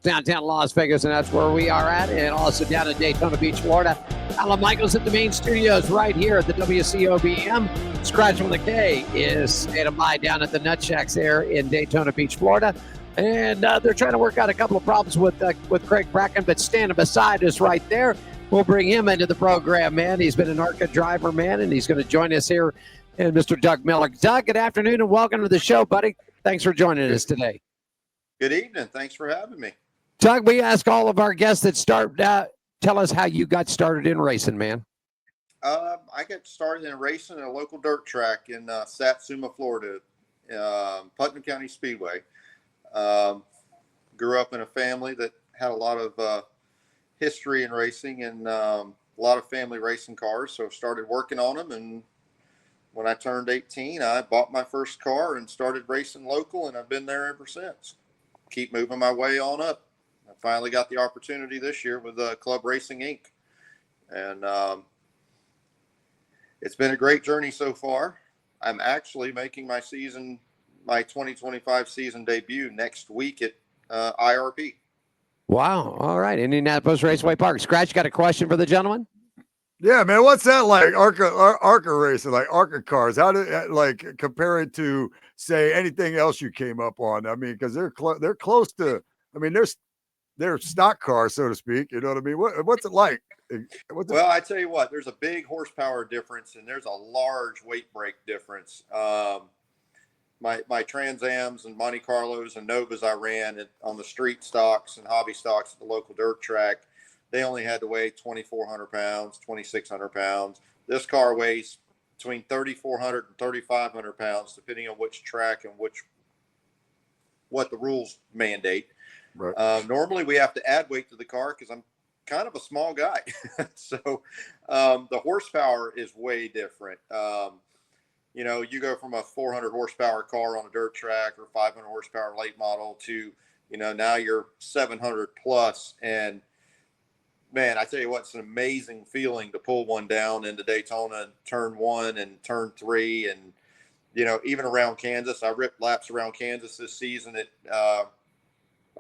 Downtown Las Vegas, and that's where we are at, and also down in Daytona Beach, Florida. Alan Michaels at the main studios right here at the WCOBM. Scratch with a K is state of mind down at the Nut Shacks there in Daytona Beach, Florida. And they're trying to work out a couple of problems with Craig Bracken, but standing beside us right there, we'll bring him into the program, man. He's been an ARCA driver, man, and he's going to join us here. And Mr. Doug Miller. Doug, good afternoon and welcome to the show, buddy. Thanks for joining us today. Good evening. Thanks for having me. Doug, we ask all of our guests that start, tell us how you got started in racing, man. I got started in racing at a local dirt track in Satsuma, Florida, Putnam County Speedway. Grew up in a family that had a lot of history in racing and a lot of family racing cars, so started working on them. And when I turned 18, I bought my first car and started racing local, and I've been there ever since. Keep moving my way on up. I finally got the opportunity this year with Club Racing Inc. And it's been a great journey so far. I'm actually making my 2025 season debut next week at IRP. Wow. All right. Indianapolis Raceway Park. Scratch, got a question for the gentleman? Yeah, man. What's that like? ARCA racing, like ARCA cars. How do like compare it to say anything else you came up on? I mean, because they're close to. I mean, they're stock cars, so to speak. You know what I mean? What's it like? What's it? Well, I tell you what, there's a big horsepower difference and there's a large weight break difference. My Trans Ams and Monte Carlos and Novas I ran on the street stocks and hobby stocks at the local dirt track, they only had to weigh 2,400 pounds, 2,600 pounds. This car weighs between 3,400 and 3,500 pounds, depending on which track and what the rules mandate. Right. Normally, we have to add weight to the car because I'm kind of a small guy. So the horsepower is way different. You know, you go from a 400 horsepower car on a dirt track or 500 horsepower late model to, you know, now you're 700 plus. And man, I tell you what, it's an amazing feeling to pull one down into Daytona and turn 1 and turn 3. And, you know, even around Kansas, I ripped laps around Kansas this season a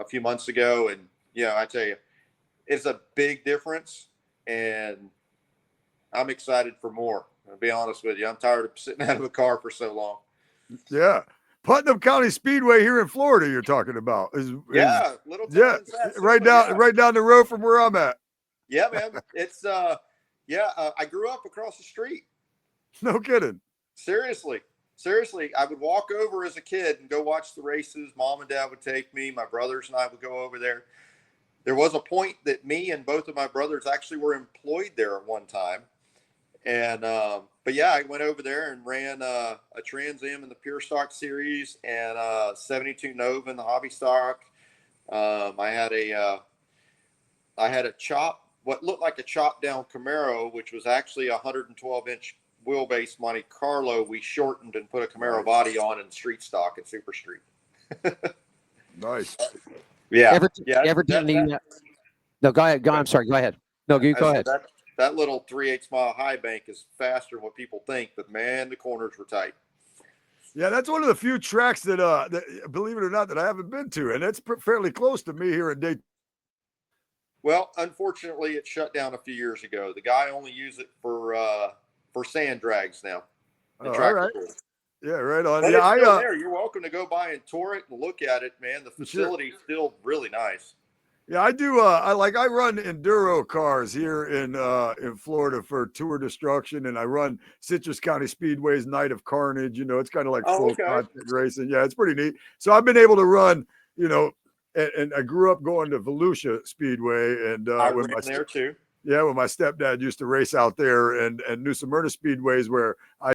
few months ago. And, you know, I tell you, it's a big difference. And I'm excited for more. I'll be honest with you. I'm tired of sitting out of a car for so long. Yeah. Putnam County Speedway here in Florida, you're talking about. Yeah, little town in Satsuma, right down the road from where I'm at. Yeah, man. It's I grew up across the street. No kidding. Seriously, I would walk over as a kid and go watch the races. Mom and Dad would take me. My brothers and I would go over there. There was a point that me and both of my brothers actually were employed there at one time. And but yeah, I went over there and ran a Trans Am in the Pure Stock Series and 72 Nova in the Hobby Stock. I had a what looked like a chopped down Camaro, which was actually a 112-inch wheelbase Monte Carlo. We shortened and put a Camaro body on in street stock at Super Street. Nice. Yeah. No, go ahead. I'm sorry. Go ahead. No, you go ahead. That little 3/8 mile high bank is faster than what people think, but man, the corners were tight. Yeah, that's one of the few tracks that believe it or not, that I haven't been to, and it's fairly close to me here in Daytona. Well, unfortunately, it shut down a few years ago. The guy only used it for sand drags now. All right. Yeah, right on. But yeah, it's still there. You're welcome to go by and tour it and look at it, man. The facility's still really nice. Yeah, I do. I run enduro cars here in Florida for Tour Destruction, and I run Citrus County Speedway's Night of Carnage. You know, it's kind of like full content racing. Yeah, it's pretty neat. So I've been able to run. You know, and I grew up going to Volusia Speedway, and I ran there too. Yeah, when my stepdad used to race out there, and New Smyrna Speedways where I.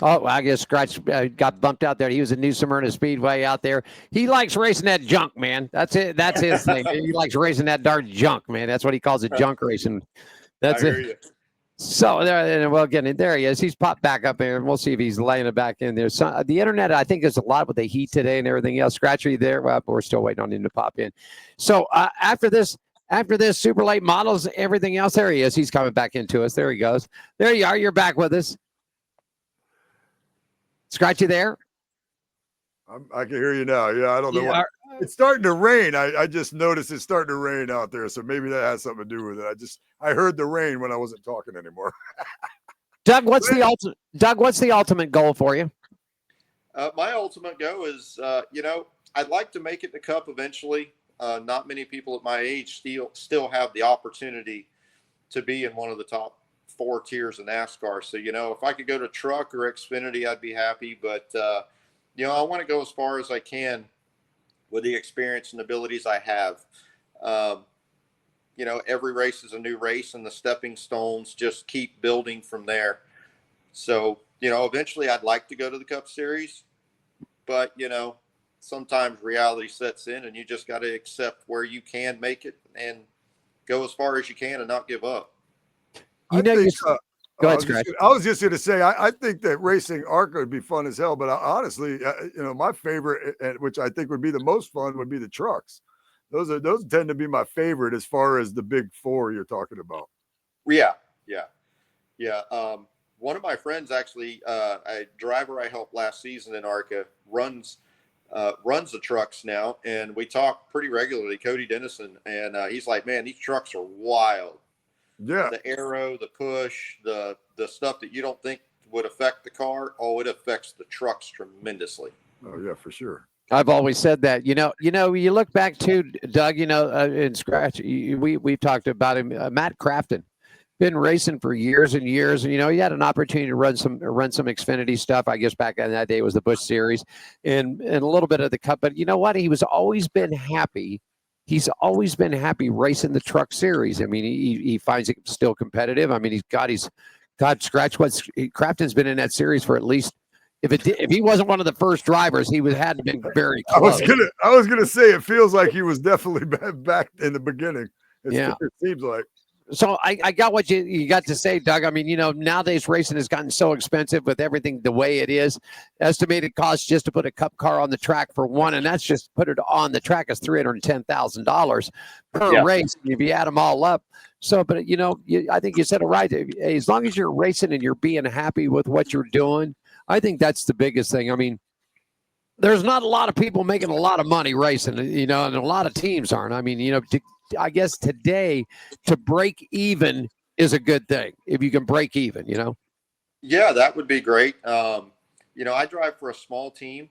Oh, I guess Scratch got bumped out there. He was at New Smyrna Speedway out there. He likes racing that junk, man. That's it. That's his thing. He likes racing that darn junk, man. That's what he calls it, junk racing. That's it. Hear you. So well, again, there he is. He's popped back up there, and we'll see if he's laying it back in there. So the internet, I think, is a lot with the heat today and everything else. Scratch, are you there? Well, we're still waiting on him to pop in. So after this super late models, everything else, there he is. He's coming back into us. There he goes. There you are. You're back with us. Scratchy there? I can hear you now. Yeah, I don't know why. It's starting to rain. I just noticed it's starting to rain out there, so maybe that has something to do with it. I heard the rain when I wasn't talking anymore. Doug, what's the ultimate goal for you? My ultimate goal is, I'd like to make it the Cup eventually. Not many people at my age still have the opportunity to be in one of the top 4 tiers of NASCAR. So, if I could go to Truck or Xfinity, I'd be happy. But, I want to go as far as I can with the experience and abilities I have. Every race is a new race, and the stepping stones just keep building from there. So, eventually I'd like to go to the Cup Series, but, sometimes reality sets in and you just got to accept where you can make it and go as far as you can and not give up. Go ahead, Scratch. I was just going to say, I think that racing ARCA would be fun as hell, but honestly, my favorite, which I think would be the most fun, would be the trucks. Those tend to be my favorite as far as the big 4 you're talking about. Yeah. One of my friends, actually, a driver I helped last season in ARCA, runs runs the trucks now, and we talk pretty regularly, Cody Dennison, and he's like, man, these trucks are wild. Yeah. The aero, the push, the stuff that you don't think would affect the car, it affects the trucks tremendously. Oh yeah, for sure. I've always said that. You look back to Doug. In Scratch, we've talked about him. Matt Crafton, been racing for years and years, and he had an opportunity to run some Xfinity stuff. I guess back in that day it was the Busch Series, and a little bit of the Cup. But you know what? He was always been happy. He's always been happy racing the Truck Series. I mean, he finds it still competitive. I mean, Scratch. Crafton's been in that series for at least. If he wasn't one of the first drivers, he had been very close. I was gonna say it feels like he was definitely back in the beginning. It seems like. So I got what you got to say, Doug. I mean, nowadays racing has gotten so expensive with everything the way it is. Estimated cost just to put a Cup car on the track for one, and that's just put it on the track is $310,000 per race if you add them all up. So, but I think you said it right. As long as you're racing and you're being happy with what you're doing, I think that's the biggest thing. I mean, there's not a lot of people making a lot of money racing, and a lot of teams aren't. I mean, I guess today to break even is a good thing if you can break even, Yeah, that would be great. I drive for a small team,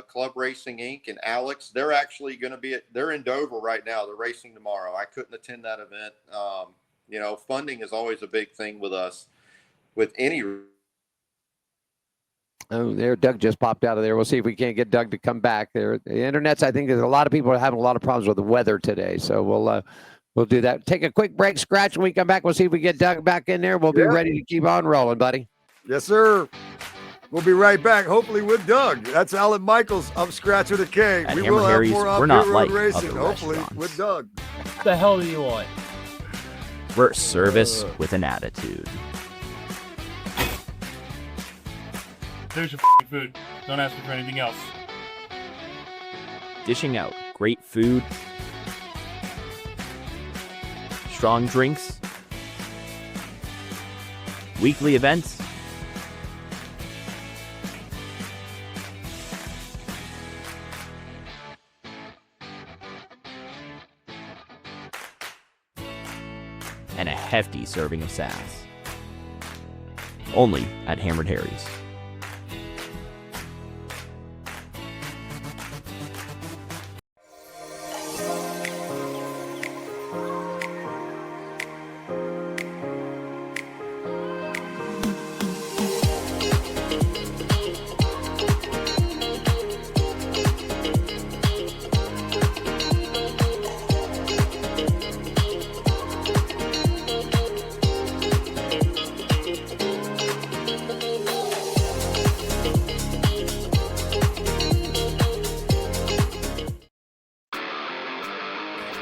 Club Racing Inc. and Alex. They're actually going to they're in Dover right now. They're racing tomorrow. I couldn't attend that event. Funding is always a big thing with us, with any. Oh, there, Doug just popped out of there. We'll see if we can't get Doug to come back there. The internet's, I think, there's a lot of people are having a lot of problems with the weather today. So we'll do that. Take a quick break, Scratch. When we come back, we'll see if we get Doug back in there. We'll be ready to keep on rolling, buddy. Yes, sir. We'll be right back, hopefully with Doug. That's Alan Michaels of Scratch with a K. At We Hammer will Harry's, have more we're on not Pit Road like Racing, other hopefully restaurants. with Doug. What the hell do you want? We're service with an attitude. There's your food. Don't ask me for anything else. Dishing out great food, strong drinks, weekly events, and a hefty serving of sass. Only at Hammered Harry's.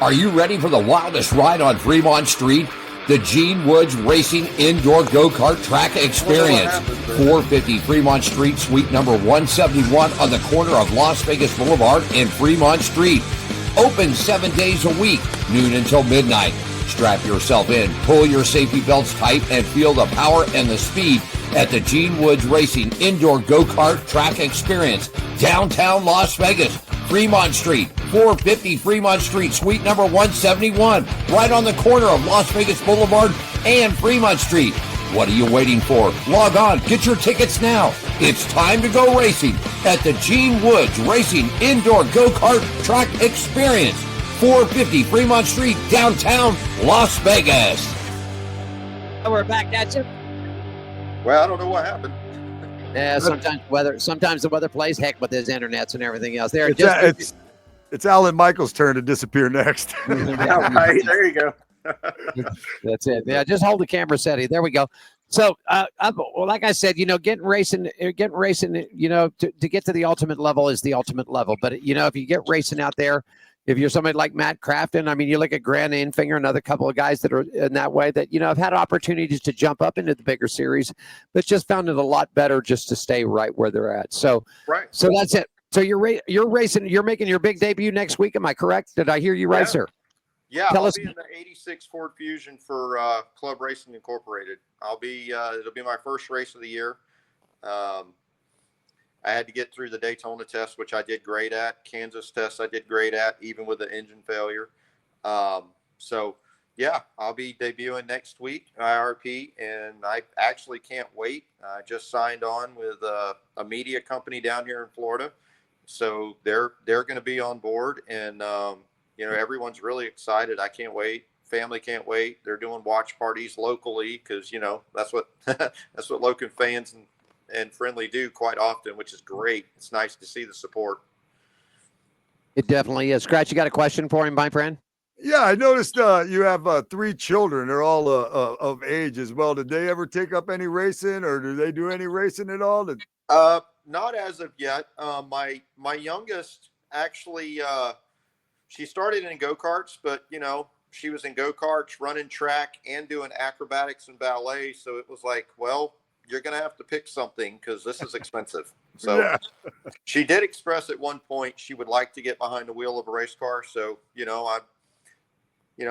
Are you ready for the wildest ride on Fremont Street? The Gene Woods Racing Indoor Go-Kart Track Experience. 450 Fremont Street, suite number 171 on the corner of Las Vegas Boulevard and Fremont Street. Open 7 days a week, noon until midnight. Strap yourself in, pull your safety belts tight, and feel the power and the speed at the Gene Woods Racing Indoor Go-Kart Track Experience. Downtown Las Vegas, Fremont Street, 450 Fremont Street, suite number 171, right on the corner of Las Vegas Boulevard and Fremont Street. What are you waiting for? Log on, get your tickets now. It's time to go racing at the Gene Woods Racing Indoor Go-Kart Track Experience, 450 Fremont Street, downtown Las Vegas. We're back at you. Well, I don't know what happened. Yeah, sometimes the weather plays heck with his internets and everything else. There, It's Alan Michaels' turn to disappear next. Yeah, right, there you go. That's it. Yeah, just hold the camera steady. There we go. So, well, like I said, getting racing, to get to the ultimate level is the ultimate level. But if you get racing out there, if you're somebody like Matt Crafton, I mean, you look at Grant Infinger, another couple of guys that are in that way that, have had opportunities to jump up into the bigger series, but just found it a lot better just to stay right where they're at. So, right. So that's it. So you're racing, you're making your big debut next week. Am I correct? Did I hear you right, sir? Yeah, I'll be in the 86 Ford Fusion for Club Racing Incorporated. It'll be my first race of the year. I had to get through the Daytona test, which I did great at. Kansas test I did great at, even with the engine failure. So yeah, I'll be debuting next week, IRP, and I actually can't wait. I just signed on with a media company down here in Florida, so they're going to be on board, and everyone's really excited. I can't wait. Family can't wait. They're doing watch parties locally because that's what that's what local fans and friendly do quite often, which is great. It's nice to see the support. It definitely is. Scratch, you got a question for him, my friend? Yeah, I noticed you have 3 children. They're all of age as well. Did they ever take up any racing, or do they do any racing at all? Not as of yet. My youngest actually, she started in go-karts, but she was in go-karts, running track, and doing acrobatics and ballet. So it was like, well, you're going to have to pick something because this is expensive. So Yeah. She did express at one point she would like to get behind the wheel of a race car. So,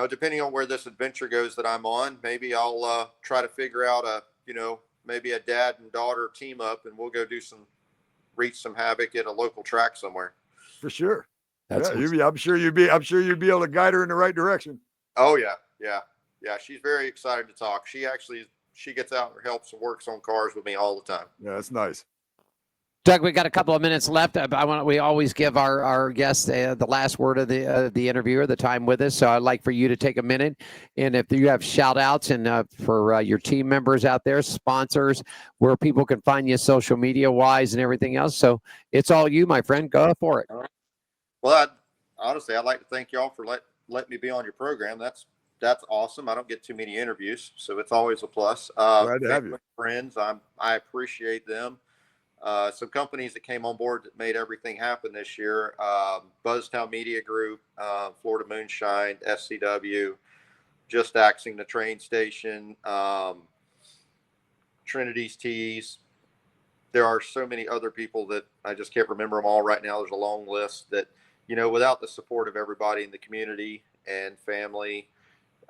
depending on where this adventure goes that I'm on, maybe I'll try to figure out maybe a dad and daughter team up, and we'll go wreak some havoc at a local track somewhere. For sure. That's I'm sure you'd be able to guide her in the right direction. Oh yeah. She's very excited to talk. She gets out and helps and works on cars with me all the time. Yeah, that's nice. Doug, we got a couple of minutes left. We always give our guests the last word of the interview or the time with us. So I'd like for you to take a minute, and if you have shout outs and for your team members out there, sponsors, where people can find you social media wise and everything else. So it's all you, my friend. Go for it. Well, honestly, I'd like to thank y'all for letting me be on your program. That's awesome. I don't get too many interviews, so it's always a plus. Glad to have you. Friends, I appreciate them. Some companies that came on board that made everything happen this year: Buzztown Media Group, Florida Moonshine, SCW, Just Axing the Train Station, Trinity's Tees. There are so many other people that I just can't remember them all right now. There's a long list that, without the support of everybody in the community and family,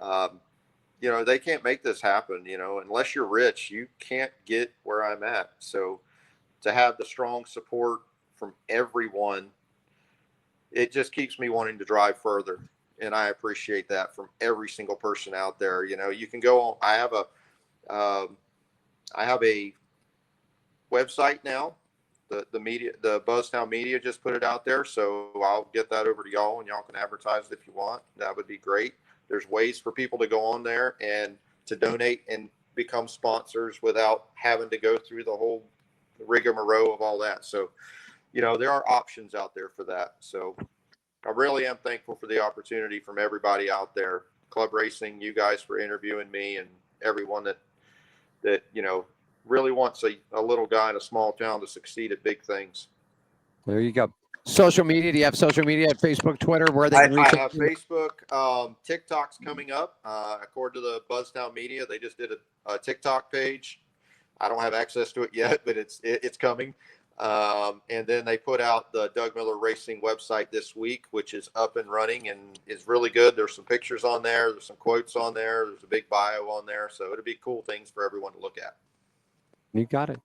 they can't make this happen. Unless you're rich, you can't get where I'm at. So to have the strong support from everyone, it just keeps me wanting to drive further. And I appreciate that from every single person out there. You can go on. I have a website now. The Buzztown Media just put it out there. So I'll get that over to y'all, and y'all can advertise it if you want. That would be great. There's ways for people to go on there and to donate and become sponsors without having to go through the whole rigmarole of all that. So, there are options out there for that. So I really am thankful for the opportunity from everybody out there, Club Racing, you guys for interviewing me, and everyone that really wants a little guy in a small town to succeed at big things. There you go. Social media. Do you have social media at Facebook, Twitter, where they can I reach have Facebook. TikTok's coming up. According to the Buzztown Media, they just did a TikTok page. I don't have access to it yet, but it's coming. And then they put out the Doug Miller Racing website this week, which is up and running and is really good. There's some pictures on there. There's some quotes on there. There's a big bio on there. So it'll be cool things for everyone to look at. You got it.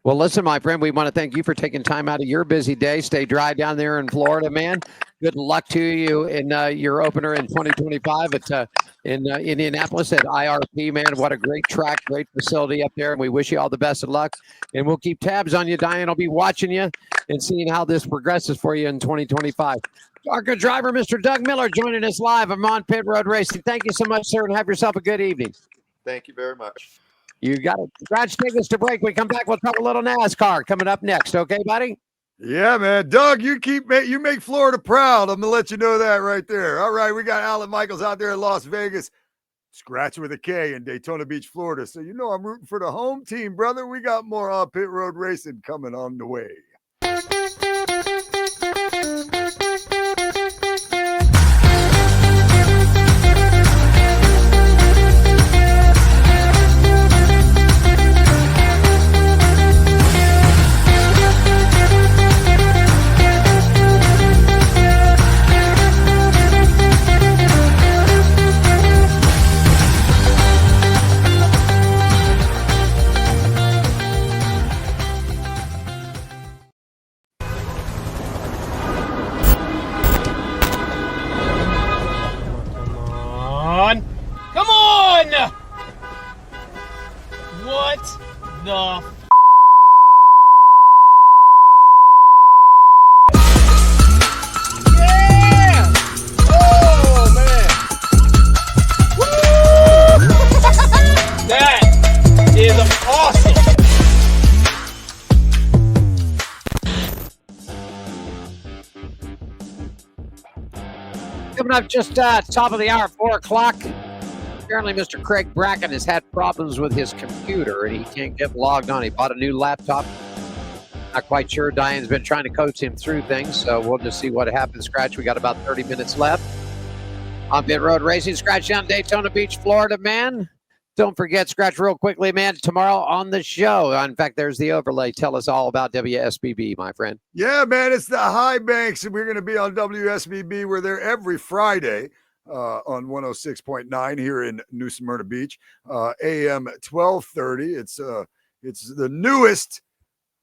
Well, listen, my friend, we want to thank you for taking time out of your busy day. Stay dry down there in Florida, man. Good luck to you in your opener in 2025 in Indianapolis at IRP, man. What a great track, great facility up there. And we wish you all the best of luck. And we'll keep tabs on you, Diane. I'll be watching you and seeing how this progresses for you in 2025. ARCA driver, Mr. Doug Miller, joining us live. I'm on Pit Road Racing. Thank you so much, sir, and have yourself a good evening. Thank you very much. You got it. Scratch, take us to break. We come back. We'll talk a little NASCAR coming up next. Okay, buddy? Yeah, man. Doug, you make Florida proud. I'm going to let you know that right there. All right, we got Alan Michaels out there in Las Vegas. Scratch with a K in Daytona Beach, Florida. So I'm rooting for the home team, brother. We got more Pit Road Racing coming on the way. on. Come on! What the yeah! Oh, man! Woo! That is awesome! Coming up just top of the hour, 4 o'clock. Apparently, Mr. Craig Bracken has had problems with his computer and he can't get logged on. He bought a new laptop. Not quite sure. Diane's been trying to coach him through things, so we'll just see what happens. Scratch, we got about 30 minutes left on Pit Road Racing. Scratch down Daytona Beach, Florida, man. Don't forget, Scratch, real quickly, man, tomorrow on the show. In fact, there's the overlay. Tell us all about WSBB, my friend. Yeah, man, it's the High Banks, and we're going to be on WSBB. We're there every Friday on 106.9 here in New Smyrna Beach, AM 1230. It's the newest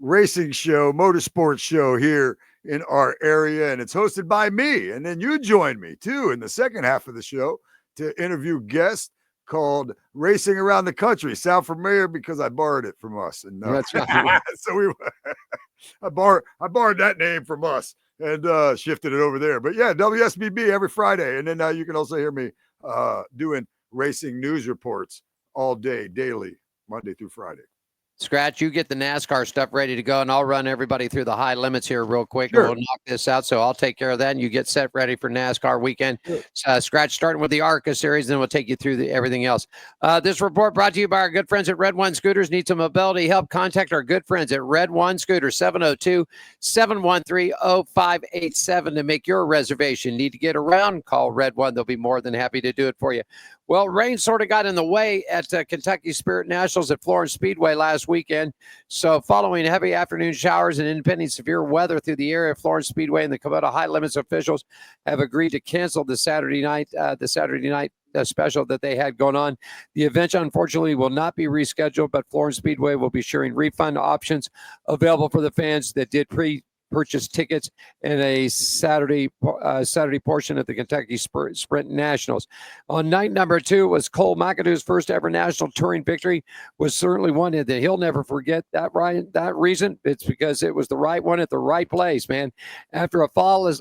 racing show, motorsports show here in our area, and it's hosted by me. And then you join me, too, in the second half of the show to interview guests called Racing Around the Country. Sound familiar? Because I borrowed it from us. And That's right. so I borrowed that name from us and shifted it over there. But yeah, WSBB every Friday. And then you can also hear me doing racing news reports all day, daily, Monday through Friday. Scratch, you get the NASCAR stuff ready to go, and I'll run everybody through the high limits here real quick. Sure. And we'll knock this out, so I'll take care of that, and you get set ready for NASCAR weekend. Sure. Scratch, starting with the ARCA series, and then we'll take you through everything else. This report brought to you by our good friends at Red One Scooters. Need some mobility help? Contact our good friends at Red One Scooters, 702-713-0587 to make your reservation. Need to get around? Call Red One. They'll be more than happy to do it for you. Well, rain sort of got in the way at Kentucky Spirit Nationals at Florence Speedway last weekend. So following heavy afternoon showers and impending severe weather through the area of Florence Speedway, and the Kubota High Limits officials have agreed to cancel the Saturday night special that they had going on. The event, unfortunately, will not be rescheduled, but Florence Speedway will be sharing refund options available for the fans that did purchase tickets in a Saturday portion of the Kentucky Sprint Nationals. On night number 2 was Cole McAdoo's first ever national touring victory. Was certainly one that he'll never forget. That reason, it's because it was the right one at the right place, man. After a flawless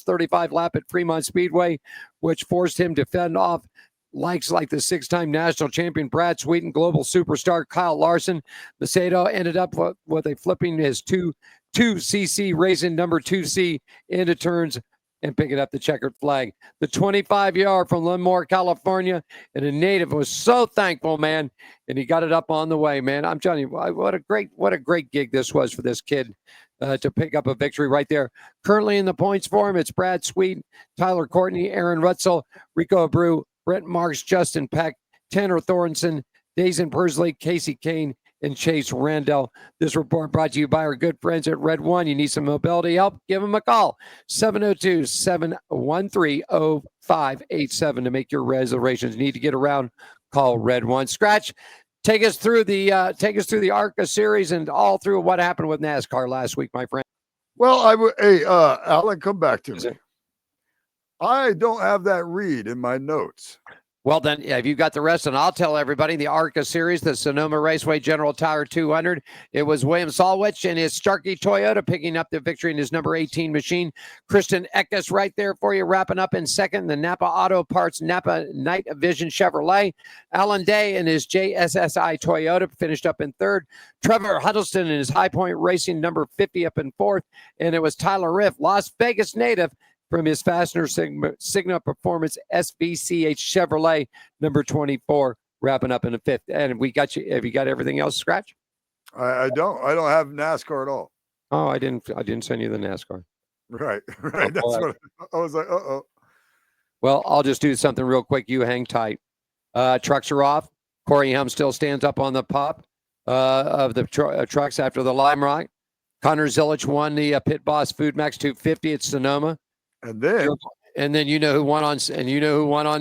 35 lap at Fremont Speedway, which forced him to fend off likes like the 6-time national champion Brad Sweeten, global superstar Kyle Larson, Macedo ended up with a flipping his 2cc racing number 2C into turns and picking up the checkered flag. The 25-yard from Lemoore, California, and a native was so thankful, man, and he got it up on the way, man. I'm telling you, what a great gig this was for this kid to pick up a victory right there. Currently in the points for him, it's Brad Sweet, Tyler Courtney, Aaron Rutzel, Rico Abreu, Brent Marks, Justin Peck, Tanner Thornton, Dazen Persley, Casey Kane, and Chase Randall. This report brought to you by our good friends at Red One. You need some mobility help? Give them a call, 702-713-0587 to make your reservations. Need to get around? Call Red One. Scratch, take us through the ARCA series and all through what happened with NASCAR last week, my friend. Well, Alan, come back to me. I don't have that read in my notes. Well, then, if you got the rest, and I'll tell everybody, the ARCA series, the Sonoma Raceway General Tire 200, it was William Solwich and his Starkey Toyota picking up the victory in his number 18 machine. Kristen Eckes right there for you, wrapping up in second. The Napa Auto Parts Napa Night Vision Chevrolet. Alan Day and his JSSI Toyota finished up in third. Trevor Huddleston and his High Point Racing number 50 up in fourth. And it was Tyler Riff, Las Vegas native, from his Fastener Sigma Performance SVCH Chevrolet number 24, wrapping up in the fifth. And we got you. Have you got everything else, Scratch? I don't have NASCAR at all. Oh, I didn't send you the NASCAR. Right. That's what I was like. Well, I'll just do something real quick. You hang tight. Trucks are off. Corey Helm still stands up on the pop of the trucks after the Lime Rock. Connor Zilich won the Pit Boss Food Max 250 at Sonoma. And then you know who won on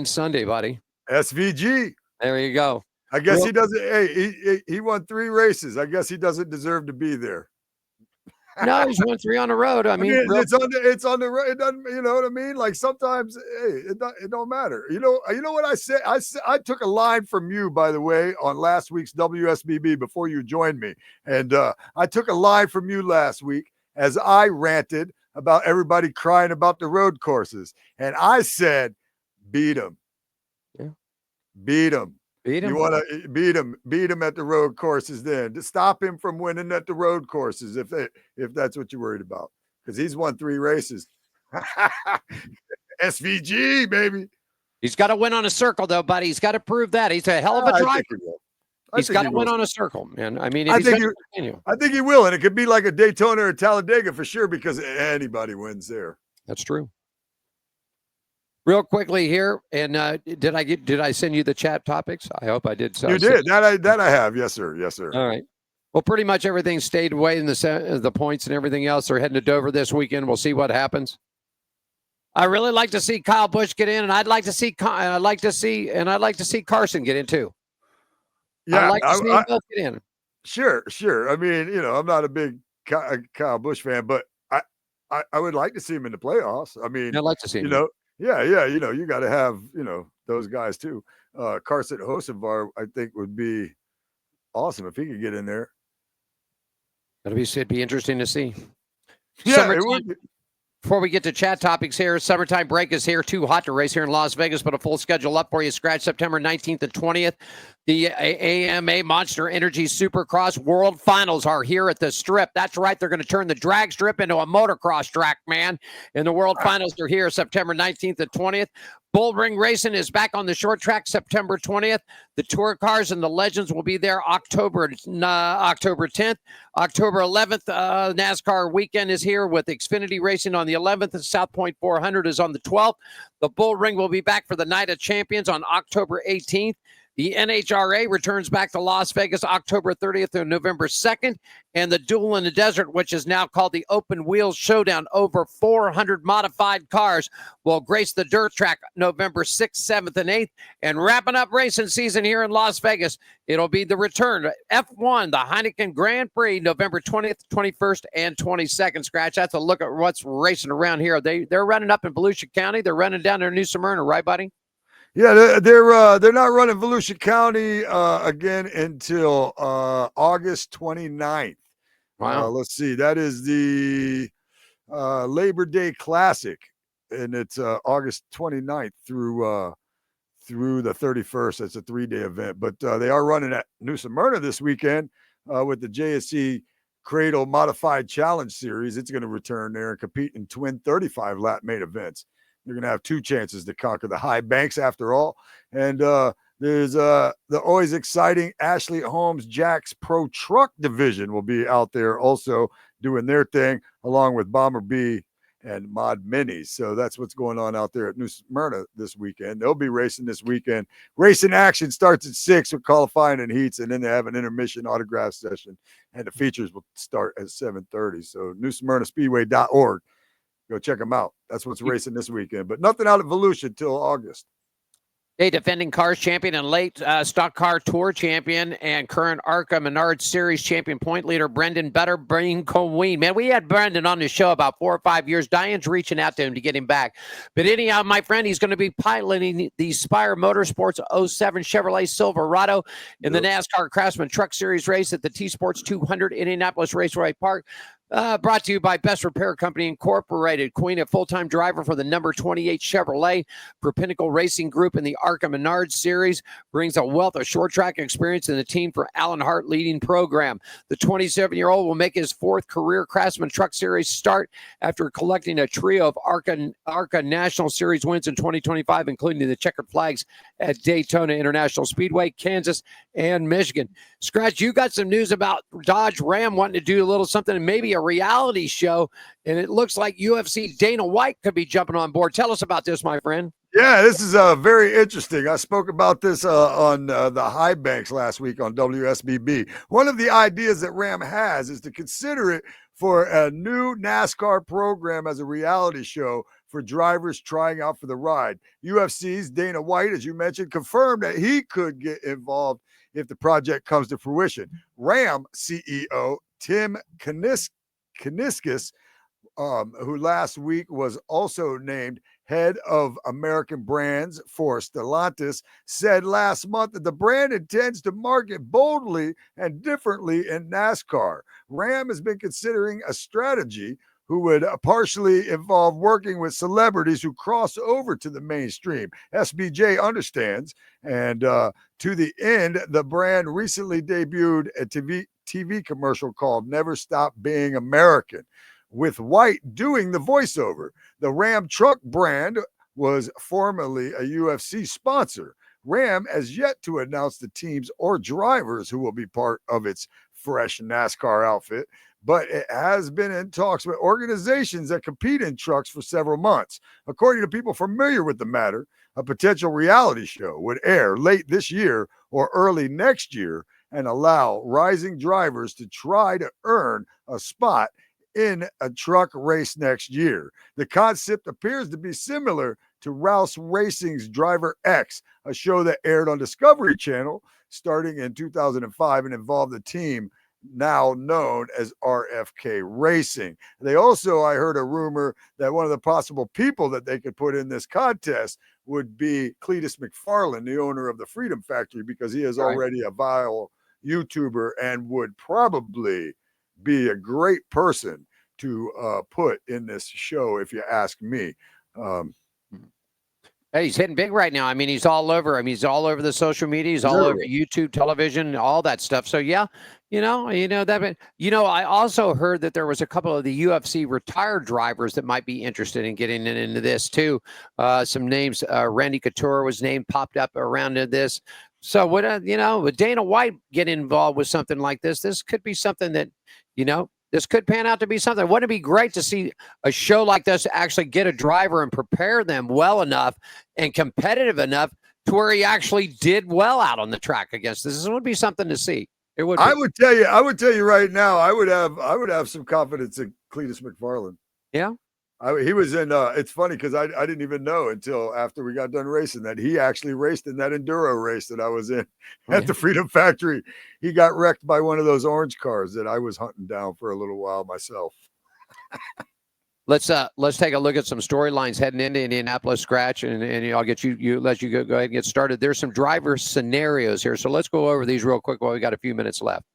Sunday, buddy. SVG. There you go. I guess he doesn't. Hey, he won 3 races. I guess he doesn't deserve to be there. No, he's won 3 on the road. I mean, it's on the road. It doesn't, you know what I mean? Like sometimes, hey, it don't matter. You know what I said? I took a line from you, by the way, on last week's WSBB before you joined me, and I took a line from you last week as I ranted about everybody crying about the road courses, and I said, beat them, beat them. You want to beat him at the road courses then to stop him from winning at the road courses if that's what you're worried about, because he's won 3 races. SVG, baby. He's got to win on a circle, though, buddy. He's got to prove that. He's a hell of a driver. He's got to win on a circle, man. I mean, I think he will, and it could be like a Daytona or Talladega for sure, because anybody wins there. That's true. Real quickly here, and did I send you the chat topics? I hope I did. So you did. That I have. Yes, sir. Yes, sir. All right. Well, pretty much everything stayed away in the points and everything else. They're heading to Dover this weekend. We'll see what happens. I really like to see Kyle Busch get in, and I'd like to see Carson get in too. Yeah, I'd like to see them both get in. Sure. I mean, I'm not a big Kyle Busch fan, but I would like to see him in the playoffs. I mean, I'd like to see him. Yeah. You got to have, those guys too. Carson Hocevar, I think, would be awesome if he could get in there. It'd be interesting to see. Yeah, it would be. Before we get to chat topics here, summertime break is here. Too hot to race here in Las Vegas, but a full schedule up for you. Scratch September 19th and 20th. The AMA Monster Energy Supercross World Finals are here at the Strip. That's right. They're going to turn the drag strip into a motocross track, man. And the World Finals are here September 19th and 20th. Bull Ring Racing is back on the short track September 20th. The Tour Cars and the Legends will be there October 10th. October 11th, NASCAR weekend is here with Xfinity Racing on the 11th. The South Point 400 is on the 12th. The Bull Ring will be back for the Night of Champions on October 18th. The NHRA returns back to Las Vegas October 30th through November 2nd. And the Duel in the Desert, which is now called the Open Wheels Showdown, over 400 modified cars will grace the dirt track November 6th, 7th, and 8th. And wrapping up racing season here in Las Vegas, it'll be the return F1, the Heineken Grand Prix, November 20th, 21st, and 22nd. Scratch, that's a look at what's racing around here. They're running up in Volusia County. They're running down there in New Smyrna, right, buddy? Yeah, they're not running Volusia County again until August 29th. Wow. Let's see. That is the Labor Day Classic, and it's August 29th through the 31st. It's a 3-day event, but they are running at New Smyrna this weekend with the JSC Cradle Modified Challenge Series. It's going to return there and compete in twin 35 lap main events. You're going to have 2 chances to conquer the high banks after all. And there's the always exciting Ashley Holmes Jack's Pro Truck Division will be out there also doing their thing, along with Bomber B and Mod Minis. So that's what's going on out there at New Smyrna this weekend. They'll be racing this weekend. Racing action starts at 6 with qualifying and heats, and then they have an intermission autograph session, and the features will start at 7:30. So newsmyrnaspeedway.org. Go check them out. That's what's racing this weekend. But nothing out of Volusia until August. Hey, defending Cars champion and late Stock Car Tour champion and current ARCA Menard Series champion point leader Brendan Better Brain Queen. Man, we had Brendan on the show about 4 or 5 years. Diane's reaching out to him to get him back. But anyhow, my friend, he's going to be piloting the Spire Motorsports 07 Chevrolet Silverado in the NASCAR Craftsman Truck Series race at the T-Sports 200 Indianapolis Raceway Park. Brought to you by Best Repair Company Incorporated. Queen, a full-time driver for the number 28 Chevrolet for Pinnacle Racing Group in the ARCA Menard Series, brings a wealth of short track experience in the team for Alan Hart leading program. The 27-year-old will make his 4th career Craftsman Truck Series start after collecting a trio of ARCA National Series wins in 2025, including the checkered flags at Daytona International Speedway, Kansas, and Michigan. Scratch, you got some news about Dodge Ram wanting to do a little something, maybe a reality show, and it looks like UFC Dana White could be jumping on board. Tell us about this, my friend. Yeah, this is very interesting. I spoke about this on the High Banks last week on WSBB. One of the ideas that Ram has is to consider it for a new NASCAR program as a reality show for drivers trying out for the ride. UFC's Dana White, as you mentioned, confirmed that he could get involved if the project comes to fruition. Ram CEO Tim Kuniskis Kaniskis, who last week was also named head of American brands for Stellantis, said last month that the brand intends to market boldly and differently in NASCAR. Ram has been considering a strategy who would partially involve working with celebrities who cross over to the mainstream. SBJ understands. And to the end, the brand recently debuted a TV commercial called Never Stop Being American, with White doing the voiceover. The Ram truck brand was formerly a UFC sponsor. Ram has yet to announce the teams or drivers who will be part of its fresh NASCAR outfit, but it has been in talks with organizations that compete in trucks for several months. According to people familiar with the matter, a potential reality show would air late this year or early next year and allow rising drivers to try to earn a spot in a truck race next year. The concept appears to be similar to Rouse Racing's Driver X, a show that aired on Discovery Channel starting in 2005 and involved the team now known as RFK Racing. They also, I heard a rumor that one of the possible people that they could put in this contest would be Cletus McFarland, the owner of the Freedom Factory, because he is already a viral YouTuber and would probably be a great person to put in this show, if you ask me. Hey, he's hitting big right now. I mean, he's all over. I mean, he's all over the social media. He's all over YouTube, television, all that stuff. So yeah, I also heard that there was a couple of the UFC retired drivers that might be interested in getting into this too. Some names, Randy Couture was named, popped up around in this. So what, with Dana White getting involved with something like this, this could be something that, this could pan out to be something. Wouldn't it be great to see a show like this actually get a driver and prepare them well enough and competitive enough to where he actually did well out on the track against this? This would be something to see. It would. I would tell you right now, I would have some confidence in Cletus McFarland. Yeah. He was in, it's funny because I didn't even know until after we got done racing that he actually raced in that enduro race that I was in at the Freedom Factory. He got wrecked by one of those orange cars that I was hunting down for a little while myself. Let's take a look at some storylines heading into Indianapolis Scratch, and I'll get let you go ahead and get started. There's some driver scenarios here, so let's go over these real quick while we got a few minutes left.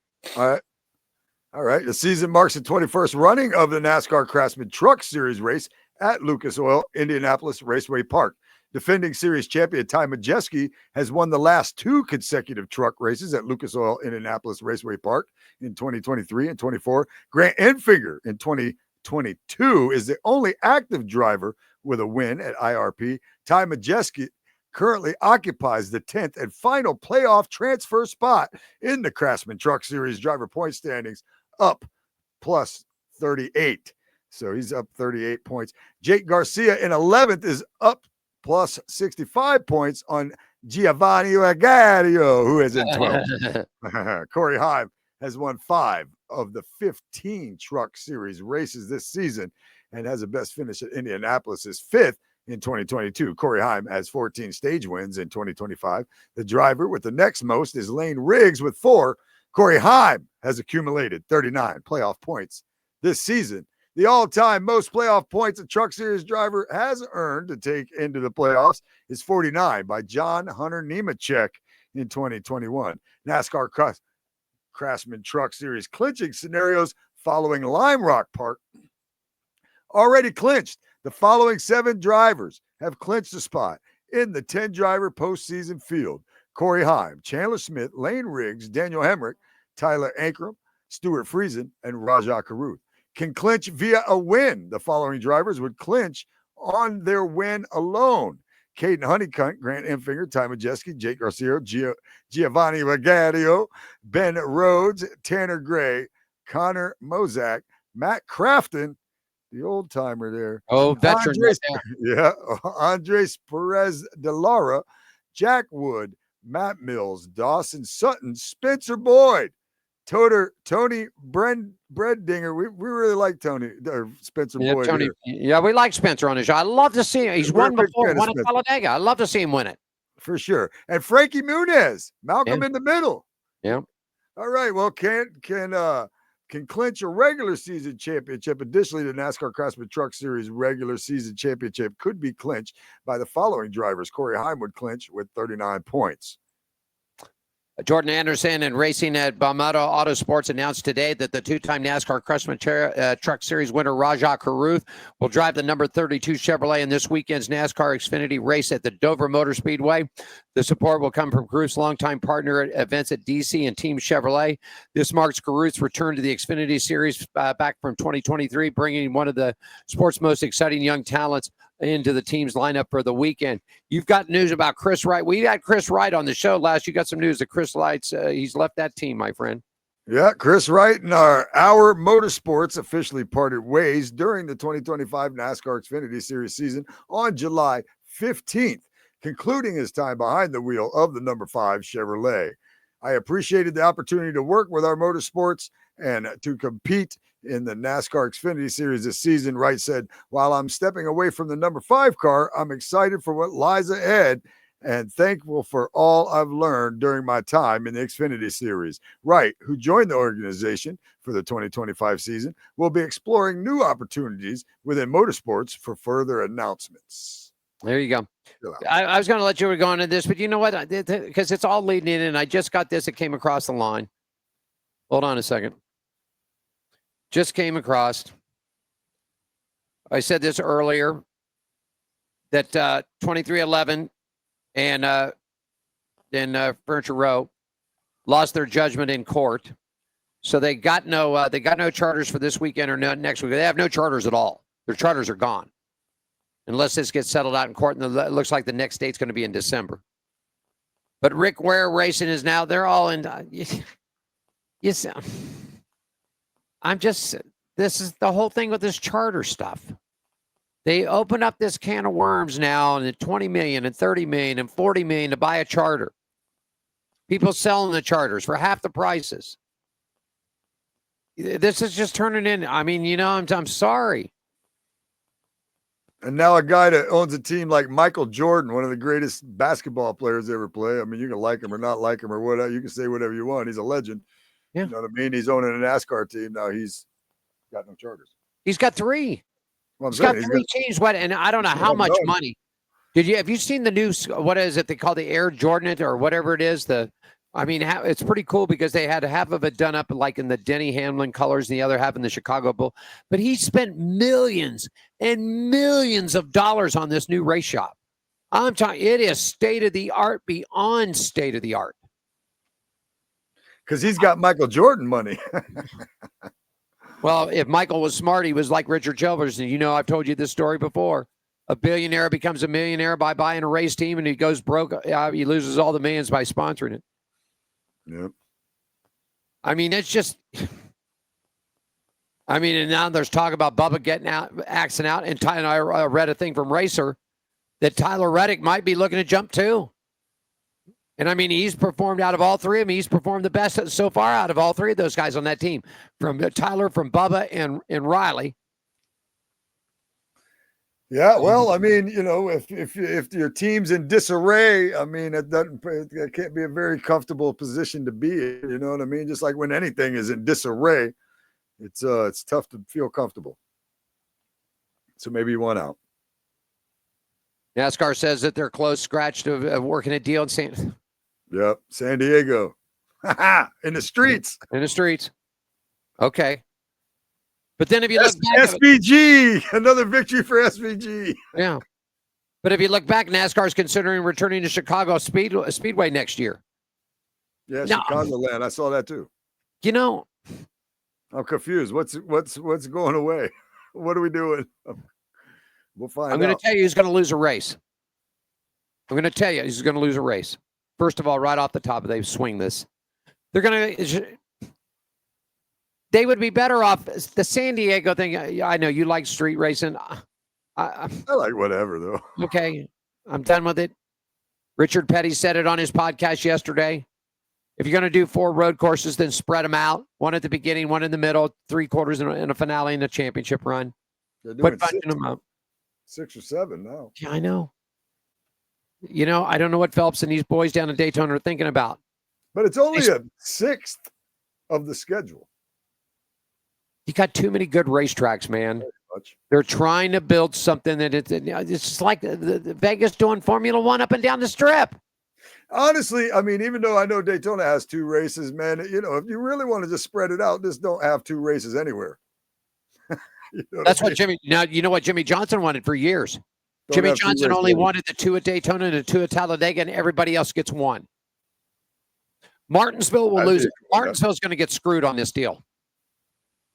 All right. The season marks the 21st running of the NASCAR Craftsman Truck Series race at Lucas Oil Indianapolis Raceway Park. Defending series champion Ty Majeski has won the last two consecutive truck races at Lucas Oil Indianapolis Raceway Park in 2023 and 24. Grant Enfinger in 2022 is the only active driver with a win at IRP. Ty Majeski currently occupies the 10th and final playoff transfer spot in the Craftsman Truck Series driver point standings, up plus 38. So he's up 38 points. Jake Garcia in 11th is up plus 65 points on Giovanni Agario, who is in 12th. Corey Heim has won 5 of the 15 Truck Series races this season and has the best finish at Indianapolis, is 5th in 2022. Corey Heim has 14 stage wins in 2025. The driver with the next most is Lane Riggs with 4. Corey Heim has accumulated 39 playoff points this season. The all-time most playoff points a Truck Series driver has earned to take into the playoffs is 49 by John Hunter Nemechek in 2021. NASCAR Craftsman Truck Series clinching scenarios following Lime Rock Park already clinched. The following 7 drivers have clinched a spot in the 10-driver postseason field: Corey Heim, Chandler Smith, Lane Riggs, Daniel Hemrick, Tyler Ankrum, Stuart Friesen, and Rajah Caruth. Can clinch via a win. The following drivers would clinch on their win alone: Caden Honeycutt, Grant Enfinger, Ty Majeski, Jake Garcia, Giovanni Regadio, Ben Rhodes, Tanner Gray, Connor Mozak, Matt Crafton, the old timer there. Oh, veteran. Andres Perez de Lara, Jack Wood, Matt Mills, Dawson Sutton, Spencer Boyd, Tony Breddinger. We really like Spencer Boyd. Tony. Yeah, we like Spencer on the show. I love to see him. He's won before. Won at Talladega. I love to see him win it. For sure. And Frankie Muniz, Malcolm in the middle. Yeah. All right. Well, can can clinch a regular season championship. Additionally, the NASCAR Craftsman Truck Series regular season championship could be clinched by the following drivers. Corey Heim would clinch with 39 points. Jordan Anderson and Racing at Balmoral Autosports announced today that the two-time NASCAR Craftsman Truck Series winner Rajah Caruth will drive the number 32 Chevrolet in this weekend's NASCAR Xfinity race at the Dover Motor Speedway. The support will come from Caruth's longtime partner at events at DC and Team Chevrolet. This marks Caruth's return to the Xfinity Series back from 2023, bringing one of the sport's most exciting young talents into the team's lineup for the weekend. You've got news about Chris Wright. We had Chris Wright on the show last. You got some news that Chris Wright's he's left that team, my friend. Yeah, Chris Wright and our Motorsports officially parted ways during the 2025 NASCAR Xfinity Series season on July 15th, concluding his time behind the wheel of the number 5 Chevrolet. I appreciated the opportunity to work with our Motorsports and to compete in the NASCAR Xfinity Series this season. Wright said, while I'm stepping away from the number 5 car, I'm excited for what lies ahead and thankful for all I've learned during my time in the Xfinity Series. Wright, who joined the organization for the 2025 season, will be exploring new opportunities within motorsports for further announcements. There you go. I was going to let you go into this, but you know what? Because it's all leading in, and I just got this. It came across the line. Hold on a second. Just came across. I said this earlier that 2311 and Furniture Row lost their judgment in court, so they got no charters for this weekend or next week. They have no charters at all. Their charters are gone unless this gets settled out in court, and it looks like the next date's going to be in December. But Rick Ware Racing is now, they're all in. Yes, this is the whole thing with this charter stuff. They open up this can of worms now, and at 20 million and 30 million and 40 million to buy a charter. People selling the charters for half the prices. This is just turning in. I mean, you know, I'm sorry. And now a guy that owns a team like Michael Jordan, one of the greatest basketball players ever play. I mean, you can like him or not like him or whatever. You can say whatever you want. He's a legend. Yeah. You know what I mean? He's owning a NASCAR team. Now he's got no charters. He's got 3. Well, he's got 3 teams. What? And I don't know how much money. Have you seen the news? What is it they call the Air Jordan or whatever it is? It's pretty cool because they had half of it done up like in the Denny Hamlin colors and the other half in the Chicago Bull. But he spent millions and millions of dollars on this new race shop. I'm talking, it is state of the art beyond state of the art. Because he's got Michael Jordan money. Well, if Michael was smart, he was like Richard Childress. And you know, I've told you this story before. A billionaire becomes a millionaire by buying a race team, and he goes broke. He loses all the millions by sponsoring it. Yep. I mean, it's just. I mean, and now there's talk about Bubba getting out, axing out, and I read a thing from Racer that Tyler Reddick might be looking to jump too. And I mean, he's performed out of all 3 of them. He's performed the best so far out of all 3 of those guys on that team, from Tyler, from Bubba, and Riley. Yeah, well, I mean, you know, if your team's in disarray, I mean, it can't be a very comfortable position to be in. You know what I mean? Just like when anything is in disarray, it's tough to feel comfortable. So maybe you want out. NASCAR says that they're close scratch to working a deal in San Diego. In the streets. In the streets. Okay. But then if you look back, SVG, another victory for SVG. Yeah. But if you look back, NASCAR is considering returning to Chicago Speedway next year. Yeah, Chicagoland. I saw that too. You know, I'm confused. What's going away? What are we doing? We'll find out. I'm going to tell you he's going to lose a race. I'm going to tell you he's going to lose a race. First of all, right off the top, they swing this. They're going to. They would be better off. The San Diego thing. I know you like street racing. I like whatever though. Okay, I'm done with it. Richard Petty said it on his podcast yesterday. If you're going to do 4 road courses, then spread them out. 1 at the beginning, 1 in the middle, 3 quarters in a finale in a championship run. They're doing Quit bunching them up. 6 or 7 now. Yeah, I know. You know, I don't know what Phelps and these boys down in Daytona are thinking about. But it's only a 6th of the schedule. You got too many good racetracks, man. They're trying to build something that it's just like the Vegas doing Formula One up and down the strip. Honestly, I mean, even though I know Daytona has 2 races, man, if you really want to just spread it out, just don't have 2 races anywhere. That's what Jimmy. Now you know what Jimmy Johnson wanted for years. Jimmy Johnson only wanted the 2 at Daytona and the 2 at Talladega, and everybody else gets 1. Martinsville will lose. Martinsville's going to get screwed on this deal.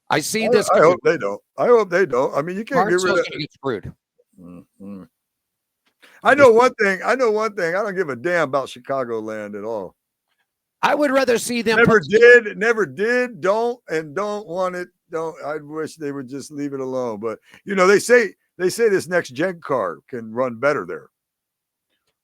I see this. I hope they don't. I hope they don't. I mean, you can't get rid of. Going to get screwed. Mm-hmm. I know one thing. I don't give a damn about Chicagoland at all. I would rather see them. Never did, don't want it. Don't. I wish they would just leave it alone. But they say this next gen car can run better there.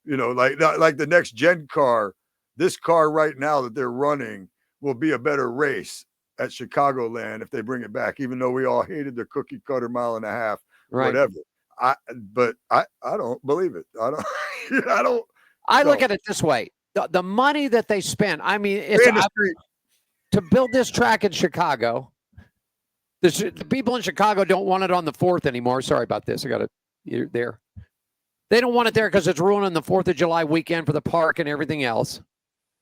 Like the next gen car, this car right now that they're running will be a better race at Chicagoland if they bring it back. Even though we all hated the cookie cutter mile and a half, whatever. But I don't believe it. I don't. I look at it this way: the money that they spend. I mean, it's to build this track in Chicago. The people in Chicago don't want it on the 4th anymore. Sorry about this. I got it there. They don't want it there because it's ruining the 4th of July weekend for the park and everything else.